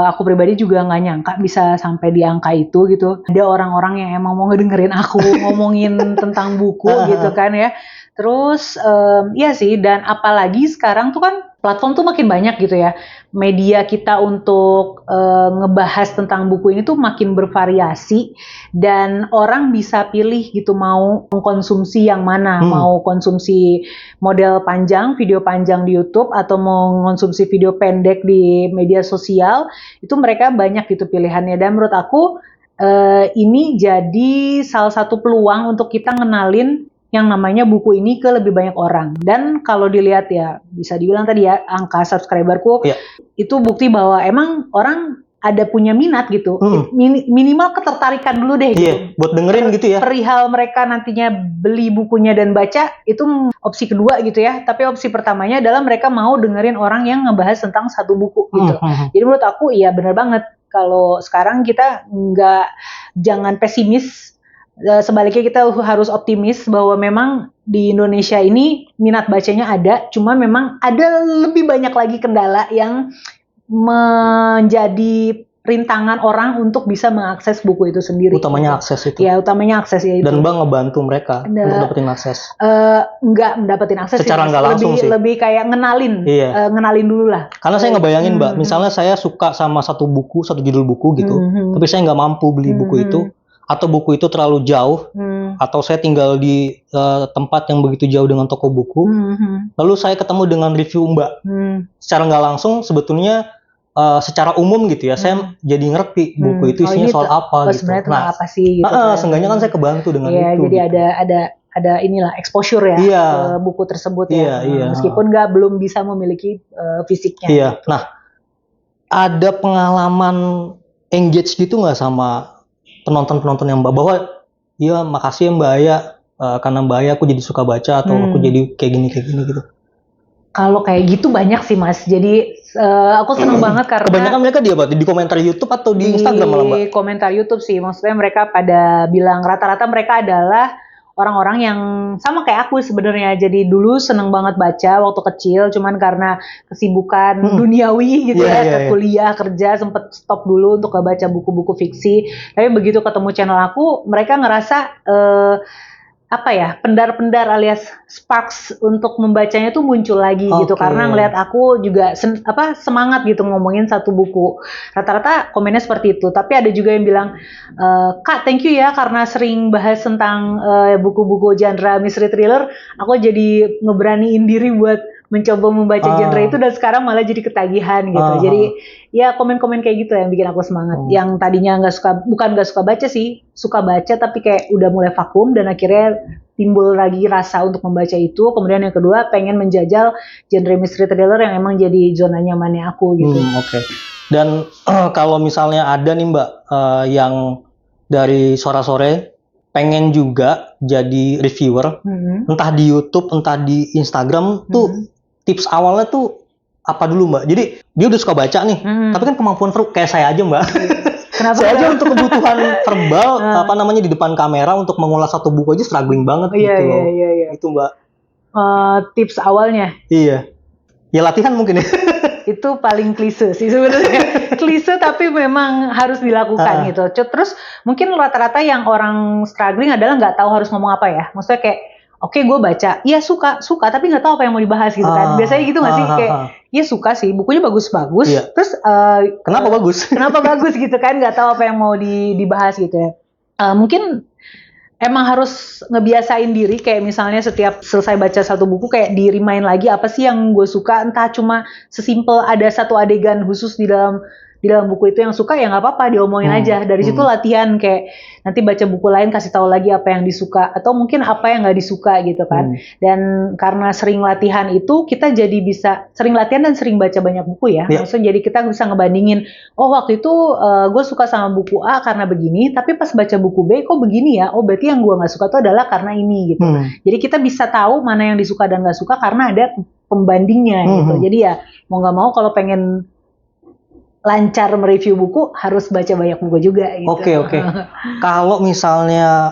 [SPEAKER 1] aku pribadi juga nggak nyangka bisa sampai di angka itu gitu. Ada orang-orang yang emang mau ngedengerin aku ngomongin tentang buku gitu kan ya. Terus iya sih, dan apalagi sekarang tuh kan platform tuh makin banyak gitu ya. Media kita untuk ngebahas tentang buku ini tuh makin bervariasi dan orang bisa pilih gitu mau mengkonsumsi yang mana, mau konsumsi model panjang, video panjang di YouTube atau mau mengkonsumsi video pendek di media sosial, itu mereka banyak gitu pilihannya. Dan menurut aku ini jadi salah satu peluang untuk kita ngenalin yang namanya buku ini ke lebih banyak orang. Dan kalau dilihat ya, bisa dibilang tadi ya, angka subscriberku itu bukti bahwa emang orang ada punya minat gitu. Minimal ketertarikan dulu deh gitu.
[SPEAKER 2] Buat dengerin gitu ya.
[SPEAKER 1] Perihal mereka nantinya beli bukunya dan baca, itu opsi kedua gitu ya. Tapi opsi pertamanya adalah mereka mau dengerin orang yang ngebahas tentang satu buku gitu. Jadi menurut aku iya benar banget. Kalau sekarang kita jangan pesimis, sebaliknya kita harus optimis bahwa memang di Indonesia ini minat bacanya ada, cuma memang ada lebih banyak lagi kendala yang menjadi rintangan orang untuk bisa mengakses buku itu sendiri.
[SPEAKER 2] Utamanya
[SPEAKER 1] gitu.
[SPEAKER 2] Akses itu.
[SPEAKER 1] Ya, utamanya akses ya itu.
[SPEAKER 2] Dan Mbak ngebantu mereka untuk dapetin akses.
[SPEAKER 1] Nggak dapetin akses
[SPEAKER 2] secara nggak langsung sih.
[SPEAKER 1] Lebih kayak ngenalin, ngenalin dulu lah.
[SPEAKER 2] Karena saya ngebayangin Mbak, misalnya saya suka sama satu buku, satu judul buku gitu, tapi saya nggak mampu beli buku itu, atau buku itu terlalu jauh, atau saya tinggal di tempat yang begitu jauh dengan toko buku, lalu saya ketemu dengan review Mbak, secara nggak langsung sebetulnya secara umum gitu ya, saya jadi ngerti buku itu isinya soal apa gitu.
[SPEAKER 1] Sebenarnya tentang apa sih? Gitu
[SPEAKER 2] seenggaknya kan saya kebantu dengan itu.
[SPEAKER 1] Jadi
[SPEAKER 2] gitu.
[SPEAKER 1] ada inilah exposure ya ke buku tersebut ya. Meskipun belum bisa memiliki fisiknya.
[SPEAKER 2] Iya. Nah, ada pengalaman engage gitu nggak sama penonton yang Mbak, bahwa iya makasih ya Mbak Aya, karena Mbak Aya aku jadi suka baca atau aku jadi kayak gini gitu.
[SPEAKER 1] Kalau kayak gitu banyak sih Mas. Jadi aku seneng banget karena
[SPEAKER 2] kebanyakan mereka di komentar YouTube atau di Instagram malah Mbak?
[SPEAKER 1] Di komentar YouTube sih. Maksudnya mereka pada bilang rata-rata mereka adalah orang-orang yang sama kayak aku sebenarnya. Jadi dulu seneng banget baca waktu kecil, cuman karena kesibukan duniawi gitu kuliah, kerja, sempet stop dulu untuk baca buku-buku fiksi. Tapi begitu ketemu channel aku, mereka ngerasa pendar-pendar alias sparks untuk membacanya tuh muncul lagi gitu, karena ngelihat aku juga semangat gitu ngomongin satu buku. Rata-rata komennya seperti itu. Tapi ada juga yang bilang, Kak thank you ya karena sering bahas tentang buku-buku genre mystery thriller, aku jadi ngeberaniin diri buat mencoba membaca genre itu, dan sekarang malah jadi ketagihan gitu. Jadi ya komen-komen kayak gitu yang bikin aku semangat. Yang tadinya bukan nggak suka baca sih, suka baca tapi kayak udah mulai vakum, dan akhirnya timbul lagi rasa untuk membaca itu. Kemudian yang kedua, pengen menjajal genre mystery thriller yang emang jadi zona nyamannya aku gitu.
[SPEAKER 2] Oke. Dan kalau misalnya ada nih Mbak yang dari sore-sore pengen juga jadi reviewer, entah di YouTube, entah di Instagram, tuh tips awalnya tuh apa dulu Mbak? Jadi dia udah suka baca nih, tapi kan kemampuan kayak saya aja Mbak.
[SPEAKER 1] Kenapa?
[SPEAKER 2] Saya aja untuk kebutuhan verbal di depan kamera untuk mengulas satu buku aja struggling banget gitu loh.
[SPEAKER 1] Iya.
[SPEAKER 2] Itu Mbak.
[SPEAKER 1] Tips awalnya?
[SPEAKER 2] Iya. Ya latihan mungkin ya.
[SPEAKER 1] Itu paling klise sih sebenarnya. Klise tapi memang harus dilakukan gitu. Terus mungkin rata-rata yang orang struggling adalah nggak tahu harus ngomong apa ya. Maksudnya kayak oke, gue baca, iya suka, tapi nggak tahu apa yang mau dibahas gitu kan. Biasanya gitu nggak sih, kayak, iya suka sih, bukunya bagus-bagus. Terus
[SPEAKER 2] kenapa bagus?
[SPEAKER 1] Kenapa bagus gitu kan? Nggak tahu apa yang mau dibahas gitu ya. Mungkin emang harus ngebiasain diri, kayak misalnya setiap selesai baca satu buku kayak di-remind lagi apa sih yang gue suka. Entah cuma sesimpel ada satu adegan khusus di dalam buku itu yang suka, ya nggak apa-apa diomongin aja. Dari situ latihan, kayak nanti baca buku lain kasih tahu lagi apa yang disuka atau mungkin apa yang nggak disuka gitu kan. Dan karena sering latihan itu, kita jadi bisa sering latihan dan sering baca banyak buku ya. Maksudnya jadi kita bisa ngebandingin, oh waktu itu gue suka sama buku A karena begini, tapi pas baca buku B kok begini ya, oh berarti yang gue nggak suka itu adalah karena ini gitu. Jadi kita bisa tahu mana yang disuka dan nggak suka karena ada pembandingnya gitu. Jadi ya mau nggak mau kalau pengen lancar mereview buku harus baca banyak buku juga gitu.
[SPEAKER 2] Oke. Kalau misalnya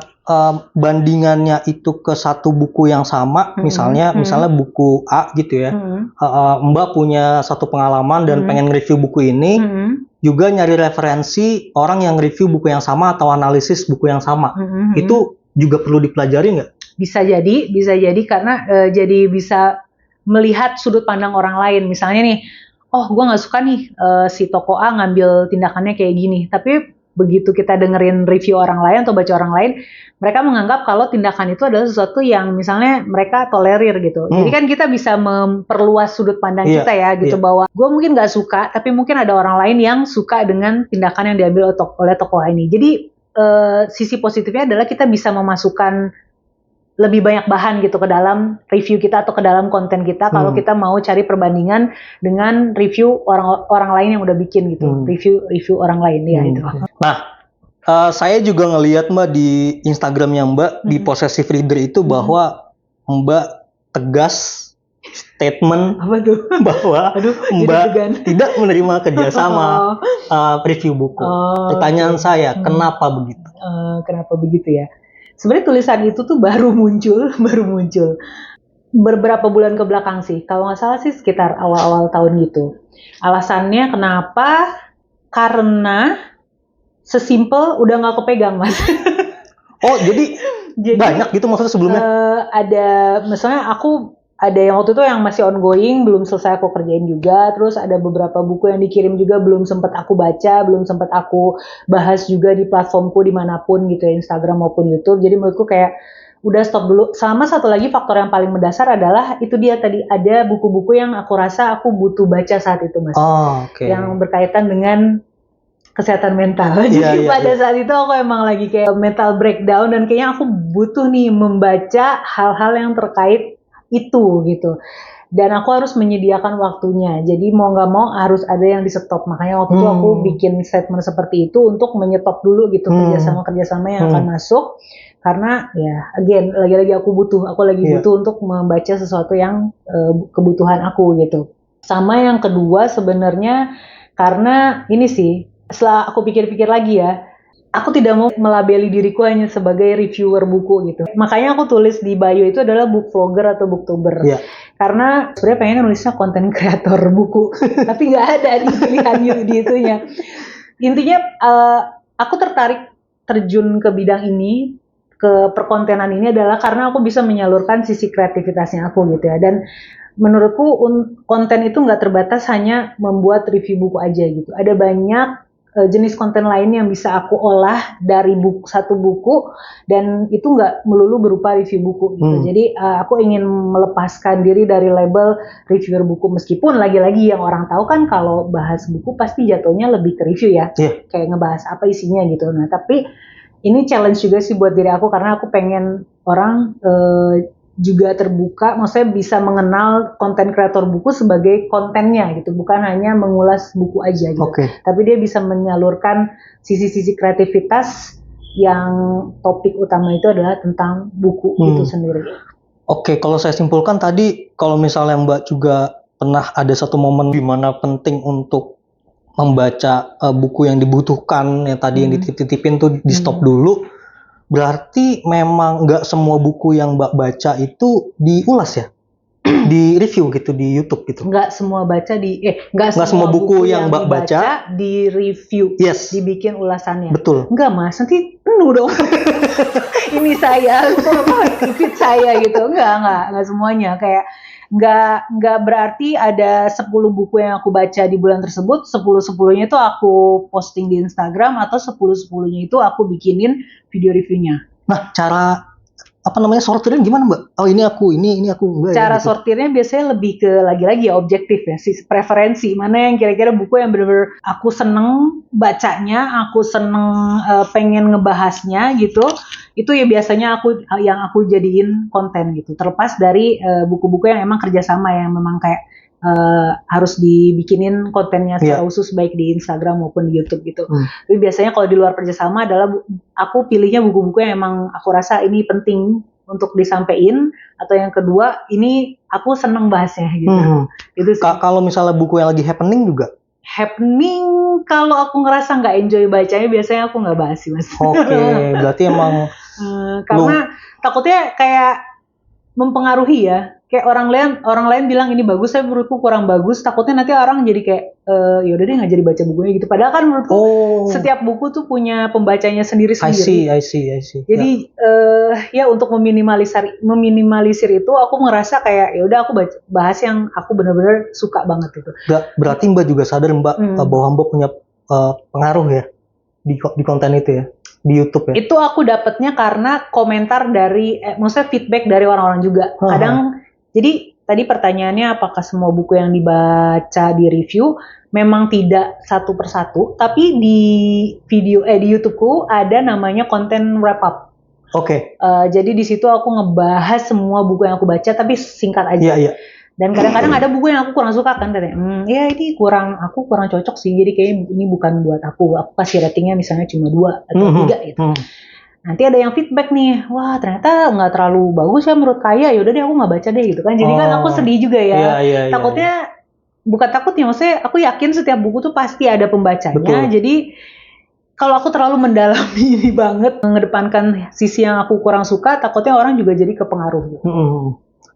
[SPEAKER 2] bandingannya itu ke satu buku yang sama, misalnya buku A gitu ya, Mbak punya satu pengalaman dan pengen review buku ini, juga nyari referensi orang yang review buku yang sama atau analisis buku yang sama, itu juga perlu dipelajari nggak?
[SPEAKER 1] Bisa jadi karena jadi bisa melihat sudut pandang orang lain. Misalnya nih, oh gue nggak suka nih si toko A ngambil tindakannya kayak gini. Tapi begitu kita dengerin review orang lain atau baca orang lain, mereka menganggap kalau tindakan itu adalah sesuatu yang misalnya mereka tolerir gitu. Jadi kan kita bisa memperluas sudut pandang kita ya gitu, bahwa gue mungkin nggak suka, tapi mungkin ada orang lain yang suka dengan tindakan yang diambil oleh tokoh ini. Jadi sisi positifnya adalah kita bisa memasukkan lebih banyak bahan gitu ke dalam review kita atau ke dalam konten kita kalau kita mau cari perbandingan dengan review orang lain yang udah bikin gitu. Review orang lain ya itu.
[SPEAKER 2] Nah, saya juga ngelihat Mbak di Instagramnya Mbak di Possessive Reader itu bahwa Mbak tegas statement bahwa Mbak tidak menerima kerjasama review buku. Pertanyaan saya, kenapa begitu?
[SPEAKER 1] Kenapa begitu ya? Sebenarnya tulisan itu tuh baru muncul beberapa bulan ke belakang sih. Kalau nggak salah sih sekitar awal-awal tahun gitu. Alasannya kenapa? Karena sesimpel udah nggak kepegang, Mas.
[SPEAKER 2] Oh, jadi banyak gitu maksudnya sebelumnya?
[SPEAKER 1] Ada, misalnya ada yang waktu itu yang masih ongoing, belum selesai aku kerjain juga. Terus ada beberapa buku yang dikirim juga belum sempat aku baca, belum sempat aku bahas juga di platformku dimanapun gitu ya, Instagram maupun YouTube. Jadi menurutku kayak udah stop dulu. Sama satu lagi faktor yang paling mendasar adalah itu dia tadi, ada buku-buku yang aku rasa aku butuh baca saat itu, Mas. Yang berkaitan dengan kesehatan mental. Jadi pada saat itu aku emang lagi kayak mental breakdown dan kayaknya aku butuh nih membaca hal-hal yang terkait itu gitu. Dan aku harus menyediakan waktunya. Jadi mau nggak mau harus ada yang di stop. Makanya waktu itu aku bikin statement seperti itu untuk menyetop dulu gitu kerjasama yang akan masuk. Karena ya again lagi-lagi aku lagi butuh untuk membaca sesuatu yang kebutuhan aku gitu. Sama yang kedua sebenarnya karena ini sih, setelah aku pikir-pikir lagi ya, aku tidak mau melabeli diriku hanya sebagai reviewer buku gitu. Makanya aku tulis di bio itu adalah book vlogger atau booktuber. Karena sebenarnya pengen nulisnya konten kreator buku, tapi nggak ada di pilihan di itunya. Intinya aku tertarik terjun ke bidang ini, ke perkontenan ini adalah karena aku bisa menyalurkan sisi kreativitasnya aku gitu ya. Dan menurutku konten itu nggak terbatas hanya membuat review buku aja gitu. Ada banyak jenis konten lain yang bisa aku olah dari satu buku dan itu nggak melulu berupa review buku gitu. Jadi aku ingin melepaskan diri dari label reviewer buku, meskipun lagi-lagi yang orang tahu kan kalau bahas buku pasti jatuhnya lebih ke review ya, kayak ngebahas apa isinya gitu. Nah tapi ini challenge juga sih buat diri aku karena aku pengen orang juga terbuka, maksudnya bisa mengenal konten kreator buku sebagai kontennya gitu, bukan hanya mengulas buku aja gitu. Tapi dia bisa menyalurkan sisi-sisi kreativitas yang topik utama itu adalah tentang buku itu sendiri.
[SPEAKER 2] Kalau saya simpulkan tadi, kalau misalnya Mbak juga pernah ada satu momen di mana penting untuk membaca buku yang dibutuhkan, yang tadi yang dititipin tuh di stop dulu. Berarti memang nggak semua buku yang Mbak baca itu diulas ya? Di review gitu di YouTube gitu?
[SPEAKER 1] Nggak semua
[SPEAKER 2] buku yang Mbak baca
[SPEAKER 1] di review, dibikin ulasannya.
[SPEAKER 2] Betul.
[SPEAKER 1] Enggak Mas, nanti penuh dong. Ini saya, feed saya gitu. Enggak semuanya. Kayak nggak berarti ada 10 buku yang aku baca di bulan tersebut, 10-10-nya itu aku posting di Instagram atau 10-10-nya itu aku bikinin video reviewnya.
[SPEAKER 2] Nah, cara sortirnya gimana Mbak? Oh ini aku enggak.
[SPEAKER 1] Cara
[SPEAKER 2] gitu.
[SPEAKER 1] sortirnya biasanya lebih ke lagi-lagi ya objektif ya, preferensi mana yang kira-kira buku yang benar-benar aku seneng bacanya, aku seneng pengen ngebahasnya gitu. Itu ya biasanya aku jadiin konten gitu. Terlepas dari buku-buku yang emang kerjasama yang memang kayak harus dibikinin kontennya secara khusus baik di Instagram maupun di YouTube gitu. Tapi biasanya kalau di luar kerjasama adalah aku pilihnya buku-buku yang emang aku rasa ini penting untuk disampaikan, atau yang kedua ini aku seneng bahasnya gitu. Itu sih.
[SPEAKER 2] Kalau misalnya buku yang lagi happening juga?
[SPEAKER 1] Happening kalau aku ngerasa nggak enjoy bacanya biasanya aku nggak bahas sih Mas.
[SPEAKER 2] Berarti emang
[SPEAKER 1] karena takutnya kayak mempengaruhi ya. kayak orang lain bilang ini bagus, tapi menurutku kurang bagus. Takutnya nanti orang jadi kayak yaudah deh nggak jadi baca bukunya gitu. Padahal kan menurutku setiap buku tuh punya pembacanya sendiri-sendiri.
[SPEAKER 2] I see.
[SPEAKER 1] Jadi ya untuk meminimalisir itu, aku ngerasa kayak ya udah aku bahas yang aku benar-benar suka banget gitu.
[SPEAKER 2] Berarti Mbak juga sadar Mbak bahwa Mbak punya pengaruh ya di konten itu ya, di YouTube ya.
[SPEAKER 1] Itu aku dapetnya karena komentar dari, maksudnya feedback dari orang-orang juga. Kadang, jadi tadi pertanyaannya apakah semua buku yang dibaca di review, memang tidak satu persatu, tapi di di YouTubeku ada namanya konten wrap up.
[SPEAKER 2] Oke.
[SPEAKER 1] Jadi di situ aku ngebahas semua buku yang aku baca, tapi singkat aja.
[SPEAKER 2] Iya.
[SPEAKER 1] Dan kadang-kadang ada buku yang aku kurang suka kan, katanya, ya ini aku kurang cocok sih, jadi kayaknya ini bukan buat aku kasih ratingnya misalnya cuma 2 atau 3 gitu. Nanti ada yang feedback nih, wah ternyata nggak terlalu bagus ya menurut Kaya, yaudah deh aku nggak baca deh gitu kan. Jadi kan aku sedih juga ya. Takutnya, bukan takut ya, maksudnya aku yakin setiap buku tuh pasti ada pembacanya. Betul. Jadi kalau aku terlalu mendalami ini banget, mengedepankan sisi yang aku kurang suka, takutnya orang juga jadi kepengaruh gitu.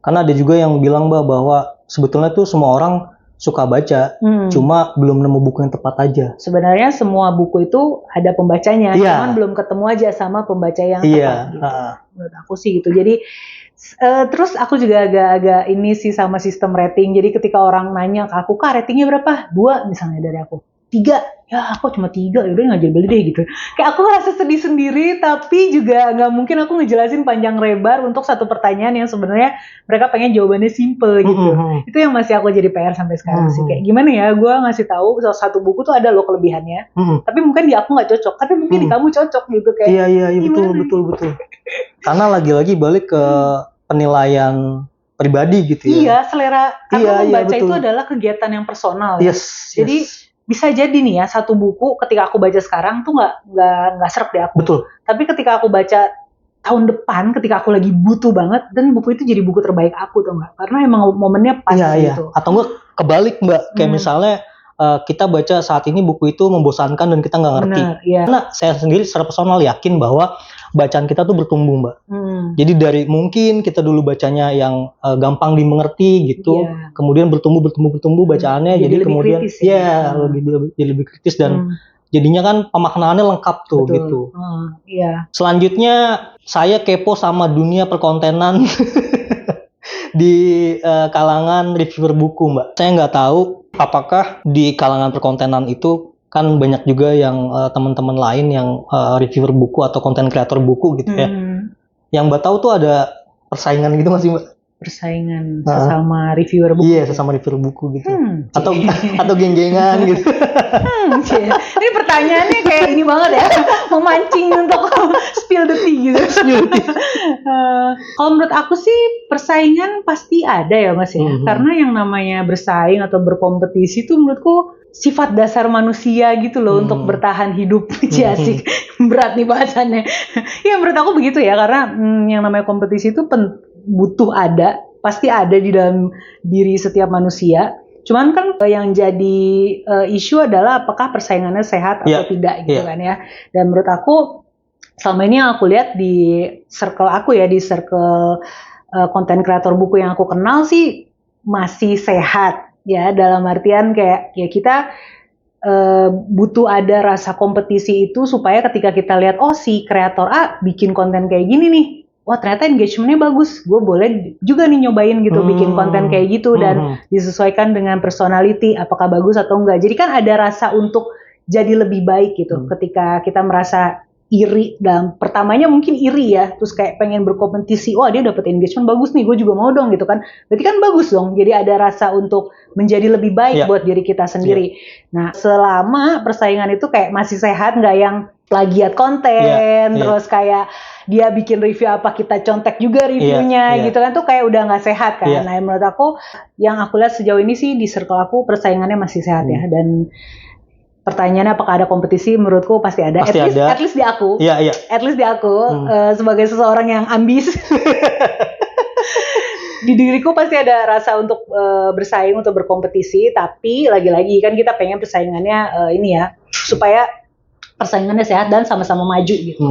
[SPEAKER 2] Karena ada juga yang bilang Mbak bahwa sebetulnya tuh semua orang suka baca, cuma belum nemu buku yang tepat aja.
[SPEAKER 1] Sebenarnya semua buku itu ada pembacanya, cuman belum ketemu aja sama pembaca yang tepat. Gitu. Menurut aku sih gitu. Jadi terus aku juga agak ini sih sama sistem rating. Jadi ketika orang nanya ke aku, Kak ratingnya berapa? 2 misalnya dari aku. 3, ya aku cuma 3, yaudah nggak jadi beli deh gitu. Kayak aku ngerasa sedih sendiri, tapi juga nggak mungkin aku ngejelasin panjang lebar untuk satu pertanyaan yang sebenarnya mereka pengen jawabannya simple gitu. Itu yang masih aku jadi PR sampai sekarang sih. Kayak gimana ya, gue ngasih tahu satu buku tuh ada loh kelebihannya, tapi mungkin di aku nggak cocok, tapi mungkin di kamu cocok gitu kayak.
[SPEAKER 2] Iya betul. Karena lagi-lagi balik ke penilaian pribadi gitu ya.
[SPEAKER 1] Iya, selera. Karena membaca itu adalah kegiatan yang personal. Jadi bisa jadi nih ya, satu buku ketika aku baca sekarang tuh nggak serap di aku.
[SPEAKER 2] Betul.
[SPEAKER 1] Tapi ketika aku baca tahun depan, ketika aku lagi butuh banget, dan buku itu jadi buku terbaik aku tuh nggak? Karena emang momennya pas gitu.
[SPEAKER 2] Atau enggak kebalik Mbak, kayak misalnya kita baca saat ini buku itu membosankan dan kita nggak ngerti. Karena saya sendiri secara personal yakin bahwa bacaan kita tuh bertumbuh Mbak. Jadi dari mungkin kita dulu bacanya yang gampang dimengerti gitu, kemudian bertumbuh bacaannya, jadi kemudian kritis, lebih kritis dan jadinya kan pemaknaannya lengkap tuh. Betul. Gitu. Selanjutnya saya kepo sama dunia perkontenan di kalangan reviewer buku Mbak. Saya nggak tahu apakah di kalangan perkontenan itu kan banyak juga yang teman-teman lain yang reviewer buku atau konten kreator buku gitu ya. Yang Mbak tahu tuh ada persaingan gitu nggak sih Mbak?
[SPEAKER 1] Persaingan sesama reviewer buku?
[SPEAKER 2] Iya, sesama reviewer buku gitu. Atau geng-gengan gitu.
[SPEAKER 1] Ini pertanyaannya kayak ini banget ya, memancing untuk spill the tea gitu. Kalau menurut aku sih persaingan pasti ada ya Mas ya. Karena yang namanya bersaing atau berkompetisi itu menurutku sifat dasar manusia gitu loh untuk bertahan hidup. Asik, berat nih bahasannya. Ya menurut aku begitu ya, karena yang namanya kompetisi itu pasti ada di dalam diri setiap manusia. Cuman kan yang jadi isu adalah apakah persaingannya sehat atau tidak gitu kan ya. Dan menurut aku selama ini yang aku lihat di circle aku ya, di circle konten kreator buku yang aku kenal sih masih sehat ya, dalam artian kayak ya kita butuh ada rasa kompetisi itu supaya ketika kita lihat si kreator A bikin konten kayak gini nih, wah ternyata engagementnya bagus, gue boleh juga nih nyobain gitu bikin konten kayak gitu dan disesuaikan dengan personality apakah bagus atau enggak. Jadi kan ada rasa untuk jadi lebih baik gitu ketika kita merasa iri, dan pertamanya mungkin iri ya, terus kayak pengen berkompetisi, wah dia dapat engagement bagus nih, gue juga mau dong gitu kan, berarti kan bagus dong, jadi ada rasa untuk menjadi lebih baik buat diri kita sendiri. Nah selama persaingan itu kayak masih sehat, nggak yang plagiat konten, terus kayak dia bikin review apa kita contek juga reviewnya gitu kan, tuh kayak udah nggak sehat kan. Nah menurut aku yang aku lihat sejauh ini sih di circle aku persaingannya masih sehat ya. Dan pertanyaannya apakah ada kompetisi, menurutku pasti ada. At least di aku. At least di aku sebagai seseorang yang ambis. Di diriku pasti ada rasa untuk bersaing, untuk berkompetisi, tapi lagi-lagi kan kita pengen persaingannya ini ya, supaya persaingannya sehat dan sama-sama maju gitu.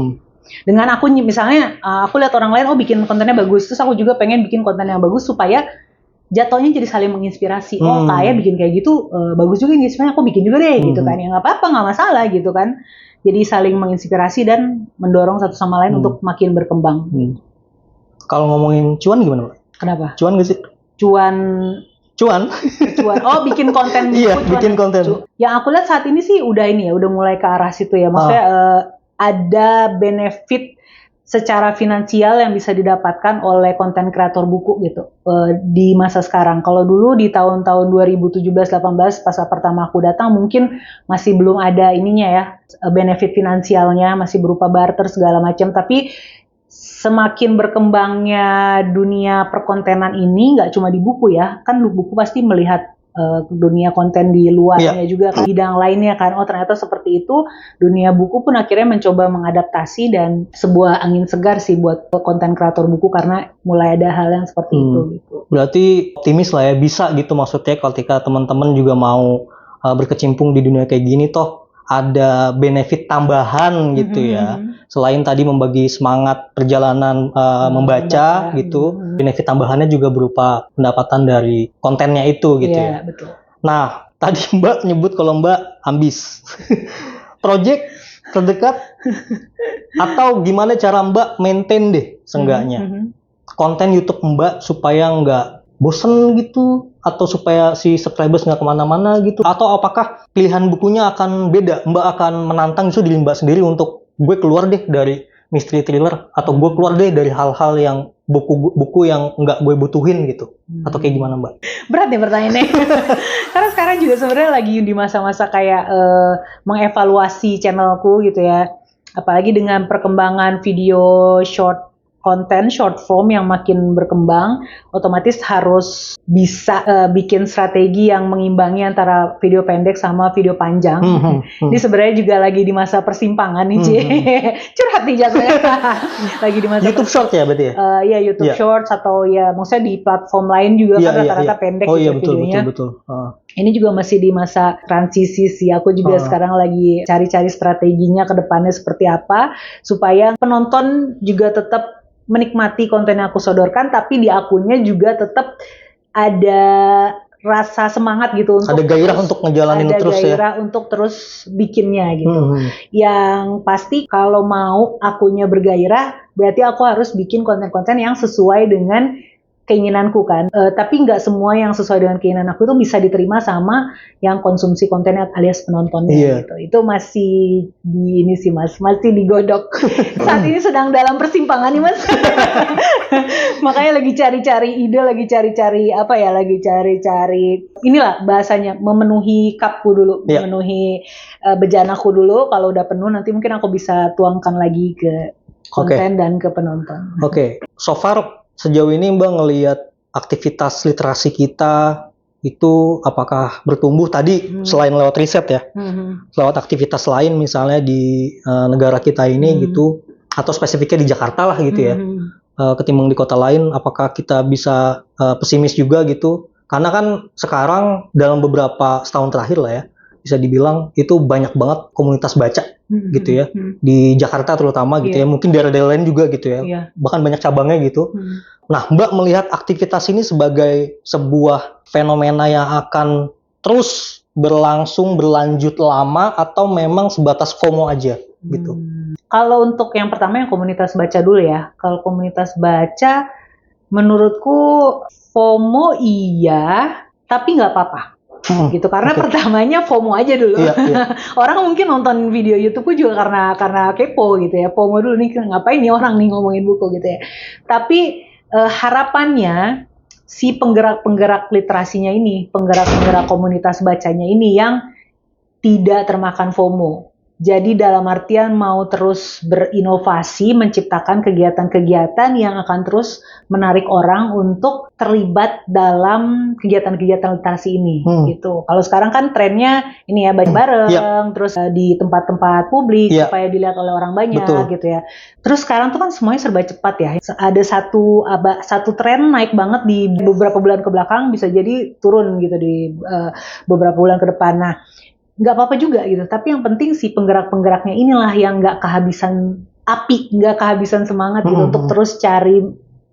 [SPEAKER 1] Dengan aku misalnya aku lihat orang lain bikin kontennya bagus, terus aku juga pengen bikin konten yang bagus supaya jatuhnya jadi saling menginspirasi. Kayak bikin kayak gitu bagus juga nih, sebenarnya aku bikin juga deh gitu kan. Ya nggak apa-apa, nggak masalah gitu kan. Jadi saling menginspirasi dan mendorong satu sama lain untuk makin berkembang.
[SPEAKER 2] Kalau ngomongin cuan gimana, Mbak?
[SPEAKER 1] Kenapa?
[SPEAKER 2] Cuan gak sih?
[SPEAKER 1] Cuan. Bikin konten.
[SPEAKER 2] Iya, bikin konten.
[SPEAKER 1] Yang aku lihat saat ini sih udah mulai ke arah situ ya. Maksudnya ada benefit secara finansial yang bisa didapatkan oleh konten kreator buku gitu di masa sekarang. Kalau dulu di tahun-tahun 2017-18 pas pertama aku datang mungkin masih belum ada ininya ya, benefit finansialnya masih berupa barter segala macam. Tapi semakin berkembangnya dunia perkontenan ini, nggak cuma di buku ya, kan buku pasti melihat dunia konten di luarnya juga, bidang lainnya kan. Ternyata seperti itu. Dunia buku pun akhirnya mencoba mengadaptasi dan sebuah angin segar sih buat konten kreator buku karena mulai ada hal yang seperti itu gitu.
[SPEAKER 2] Berarti optimis lah ya, bisa gitu maksudnya ketika teman-teman juga mau berkecimpung di dunia kayak gini toh ada benefit tambahan gitu ya. Selain tadi membagi semangat perjalanan membaca gitu, benefit tambahannya juga berupa pendapatan dari kontennya itu gitu ya.
[SPEAKER 1] Betul.
[SPEAKER 2] Nah, tadi Mbak nyebut kalau Mbak ambis. Project terdekat atau gimana cara Mbak maintain deh seenggaknya konten YouTube Mbak supaya nggak bosen gitu, atau supaya si subscribers nggak kemana-mana gitu, atau apakah pilihan bukunya akan beda? Mbak akan menantang itu diri Mbak sendiri untuk gue keluar deh dari mystery thriller, atau gue keluar deh dari hal-hal yang buku yang nggak gue butuhin gitu, atau kayak gimana Mbak?
[SPEAKER 1] Berat nih pertanyaannya. Karena sekarang juga sebenarnya lagi di masa-masa kayak mengevaluasi channelku gitu ya, apalagi dengan perkembangan video short form yang makin berkembang, otomatis harus bisa bikin strategi yang mengimbangi antara video pendek sama video panjang. Ini sebenarnya juga lagi di masa persimpangan nih, curhat nih jatuhnya. Lagi di masa
[SPEAKER 2] YouTube Short ya berarti ya?
[SPEAKER 1] Iya, YouTube Shorts atau ya maksudnya di platform lain juga kan rata-rata pendek videonya.
[SPEAKER 2] Betul.
[SPEAKER 1] Ini juga masih di masa transisi sih. Aku juga sekarang lagi cari-cari strateginya ke depannya seperti apa supaya penonton juga tetap menikmati konten yang aku sodorkan, tapi di akunnya juga tetap ada rasa semangat gitu,
[SPEAKER 2] ada gairah untuk ngejalanin terus ya. Ada gairah
[SPEAKER 1] untuk terus bikinnya gitu. Yang pasti kalau mau akunnya bergairah, berarti aku harus bikin konten-konten yang sesuai dengan keinginanku kan. Tapi nggak semua yang sesuai dengan keinginan aku itu bisa diterima sama yang konsumsi kontennya alias penontonnya gitu. Itu masih di ini sih Mas, masih digodok. Saat ini sedang dalam persimpangan nih Mas. Makanya lagi cari-cari ide, lagi cari-cari inilah bahasanya, memenuhi cupku dulu, memenuhi bejanaku dulu. Kalau udah penuh nanti mungkin aku bisa tuangkan lagi ke konten dan ke penonton.
[SPEAKER 2] So far sejauh ini Mbak ngelihat aktivitas literasi kita itu apakah bertumbuh tadi selain lewat riset ya, lewat aktivitas lain misalnya di negara kita ini gitu, atau spesifiknya di Jakarta lah gitu ya, ketimbang di kota lain, apakah kita bisa pesimis juga gitu? Karena kan sekarang dalam beberapa setahun terakhir lah ya, bisa dibilang itu banyak banget komunitas baca gitu ya, di Jakarta terutama gitu ya, mungkin daerah-daerah lain juga gitu ya, bahkan banyak cabangnya gitu. Nah, Mbak melihat aktivitas ini sebagai sebuah fenomena yang akan terus berlanjut lama, atau memang sebatas FOMO aja gitu?
[SPEAKER 1] Kalau untuk yang pertama yang komunitas baca dulu ya, kalau komunitas baca menurutku FOMO iya, tapi nggak apa-apa. Gitu, karena pertamanya FOMO aja dulu. Orang mungkin nonton video YouTube juga karena kepo gitu ya, FOMO dulu nih, ngapain nih orang nih ngomongin buku gitu ya. Tapi harapannya si penggerak-penggerak literasinya ini, penggerak-penggerak komunitas bacanya ini yang tidak termakan FOMO. Jadi dalam artian mau terus berinovasi, menciptakan kegiatan-kegiatan yang akan terus menarik orang untuk terlibat dalam kegiatan-kegiatan literasi ini gitu. Kalau sekarang kan trennya ini ya, bareng-bareng, terus di tempat-tempat publik supaya dilihat oleh orang banyak gitu ya. Terus sekarang tuh kan semuanya serba cepat ya. Ada satu tren naik banget di beberapa bulan ke belakang, bisa jadi turun gitu di beberapa bulan ke depan. Nah, nggak apa-apa juga gitu, tapi yang penting si penggerak-penggeraknya inilah yang nggak kehabisan api, nggak kehabisan semangat gitu untuk terus cari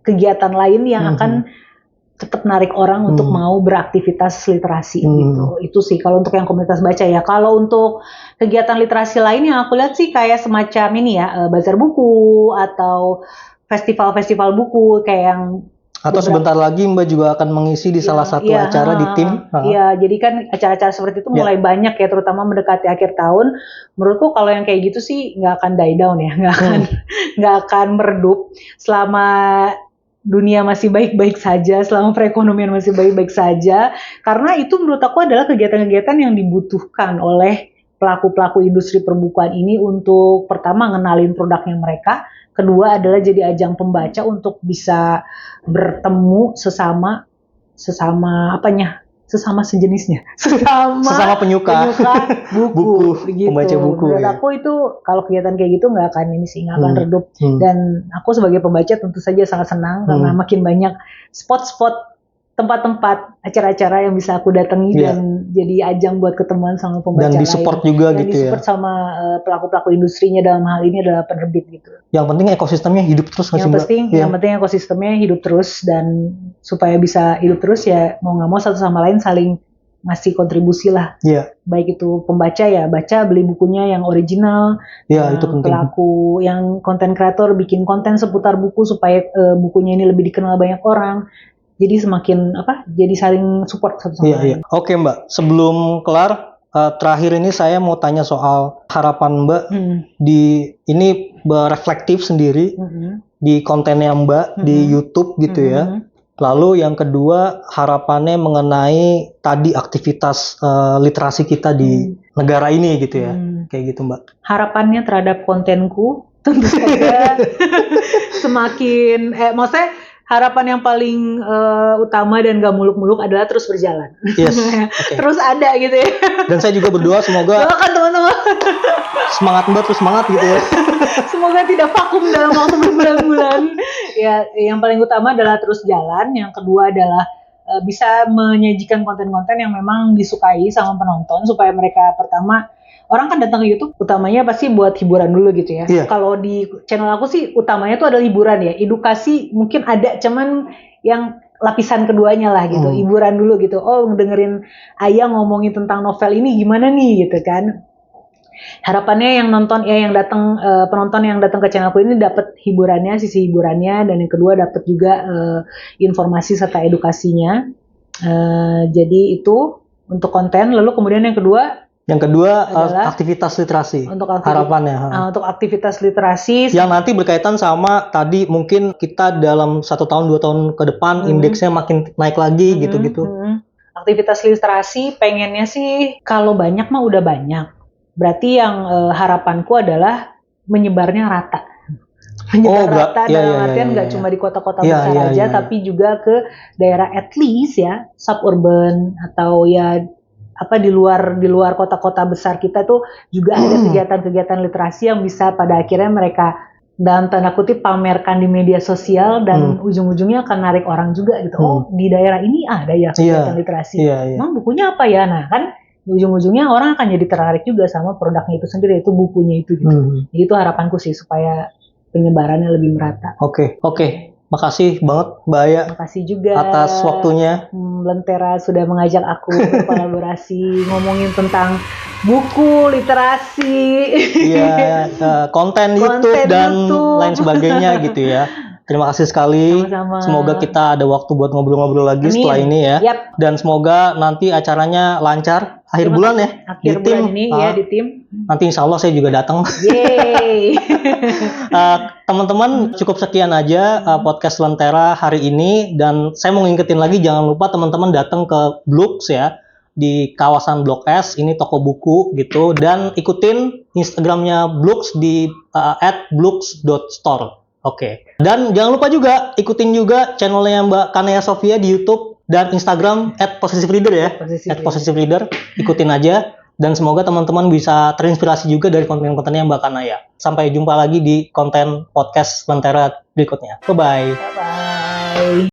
[SPEAKER 1] kegiatan lain yang akan tetap narik orang untuk mau beraktivitas literasi gitu. Itu sih kalau untuk yang komunitas baca ya. Kalau untuk kegiatan literasi lain yang aku lihat sih kayak semacam ini ya, bazar buku atau festival-festival buku kayak yang
[SPEAKER 2] atau sebentar lagi Mbak juga akan mengisi di salah satu acara di tim.
[SPEAKER 1] Iya, jadi kan acara-acara seperti itu mulai banyak ya, terutama mendekati akhir tahun. Menurutku kalau yang kayak gitu sih nggak akan die down ya, nggak akan meredup selama dunia masih baik-baik saja, selama perekonomian masih baik-baik saja. Karena itu menurut aku adalah kegiatan-kegiatan yang dibutuhkan oleh pelaku-pelaku industri perbukuan ini untuk pertama ngenalin produknya mereka, kedua adalah jadi ajang pembaca untuk bisa bertemu sesama sejenisnya,
[SPEAKER 2] sesama penyuka
[SPEAKER 1] buku gitu.
[SPEAKER 2] Pembaca buku.
[SPEAKER 1] Menurut aku itu kalau kegiatan kayak gitu nggak akan redup. Dan aku sebagai pembaca tentu saja sangat senang karena makin banyak spot-spot tempat-tempat acara-acara yang bisa aku datangi dan jadi ajang buat ketemuan sama pembaca
[SPEAKER 2] dan disupport
[SPEAKER 1] lain.
[SPEAKER 2] juga
[SPEAKER 1] dan
[SPEAKER 2] gitu
[SPEAKER 1] disupport sama pelaku-pelaku industrinya, dalam hal ini adalah penerbit gitu. Yang
[SPEAKER 2] penting ekosistemnya hidup terus.
[SPEAKER 1] Yang penting ekosistemnya hidup terus, dan supaya bisa hidup terus ya mau nggak mau satu sama lain saling ngasih kontribusi lah. Baik itu pembaca ya baca, beli bukunya yang original.
[SPEAKER 2] Itu penting.
[SPEAKER 1] Pelaku yang konten kreator bikin konten seputar buku supaya bukunya ini lebih dikenal banyak orang. Jadi semakin jadi saling support satu sama lain.
[SPEAKER 2] Oke Mbak, sebelum kelar terakhir ini saya mau tanya soal harapan Mbak di ini reflektif sendiri di kontennya Mbak di YouTube gitu ya. Lalu yang kedua harapannya mengenai tadi aktivitas literasi kita di negara ini gitu ya. Kayak gitu Mbak.
[SPEAKER 1] Harapannya terhadap kontenku tentu saja semakin maksudnya harapan yang paling utama dan gak muluk-muluk adalah terus berjalan. Terus ada gitu ya.
[SPEAKER 2] Dan saya juga berdoa semoga
[SPEAKER 1] doakan teman-teman
[SPEAKER 2] semangat Mbak terus semangat gitu ya.
[SPEAKER 1] Semoga tidak vakum dalam waktu berbulan-bulan. Ya, yang paling utama adalah terus jalan. Yang kedua adalah bisa menyajikan konten-konten yang memang disukai sama penonton supaya mereka pertama orang kan datang ke YouTube utamanya pasti buat hiburan dulu gitu ya. Kalau di channel aku sih utamanya tuh ada hiburan ya. Edukasi mungkin ada, cuman yang lapisan keduanya lah gitu. Hiburan dulu gitu. Oh, dengerin Ayah ngomongin tentang novel ini gimana nih gitu kan. Harapannya yang nonton yang datang penonton yang datang ke channelku ini dapat hiburannya, sisi hiburannya, dan yang kedua dapat juga informasi serta edukasinya. Jadi itu untuk konten. Lalu kemudian yang kedua
[SPEAKER 2] aktivitas literasi.
[SPEAKER 1] Harapannya untuk aktivitas literasi
[SPEAKER 2] yang nanti berkaitan sama tadi mungkin kita dalam 1 tahun 2 tahun ke depan indeksnya makin naik lagi gitu-gitu.
[SPEAKER 1] Aktivitas literasi pengennya sih kalau banyak mah udah banyak. Berarti yang harapanku adalah menyebarnya rata. Rata dalam artian nggak cuma di kota-kota besar aja, tapi juga ke daerah at least ya suburban atau ya di luar kota-kota besar kita tuh juga ada kegiatan-kegiatan literasi yang bisa pada akhirnya mereka dalam tanda kutip pamerkan di media sosial dan ujung-ujungnya akan narik orang juga gitu. Oh, di daerah ini ada ya kegiatan literasi. Emang bukunya apa ya? Nah, kan ujung-ujungnya orang akan jadi tertarik juga sama produknya itu sendiri, itu bukunya itu gitu. Jadi itu harapanku sih supaya penyebarannya lebih merata.
[SPEAKER 2] Oke. Makasih banget Mbak Aya.
[SPEAKER 1] Makasih juga
[SPEAKER 2] atas waktunya.
[SPEAKER 1] Lentera sudah mengajak aku berkolaborasi ngomongin tentang buku, literasi,
[SPEAKER 2] konten YouTube dan lain sebagainya gitu ya. Terima kasih sekali.
[SPEAKER 1] Sama-sama.
[SPEAKER 2] Semoga kita ada waktu buat ngobrol-ngobrol lagi setelah ini ya. Dan semoga nanti acaranya lancar akhir bulan ya.
[SPEAKER 1] Akhir bulan ini di tim.
[SPEAKER 2] Nanti insya Allah saya juga datang.
[SPEAKER 1] Yeay.
[SPEAKER 2] Teman-teman cukup sekian aja podcast Lentera hari ini, dan saya mau ngingetin lagi jangan lupa teman-teman datang ke Blooks ya di kawasan Blok S, ini toko buku gitu, dan ikutin Instagramnya Blooks di @blooks.store. Dan jangan lupa juga ikutin juga channelnya Mbak Kanaya Sofia di YouTube dan Instagram @positivereader ya. @positivereader, ikutin aja. Dan semoga teman-teman bisa terinspirasi juga dari konten-kontennya Mbak Kanaya. Sampai jumpa lagi di konten podcast Lentera berikutnya. Bye-bye.
[SPEAKER 1] Bye-bye.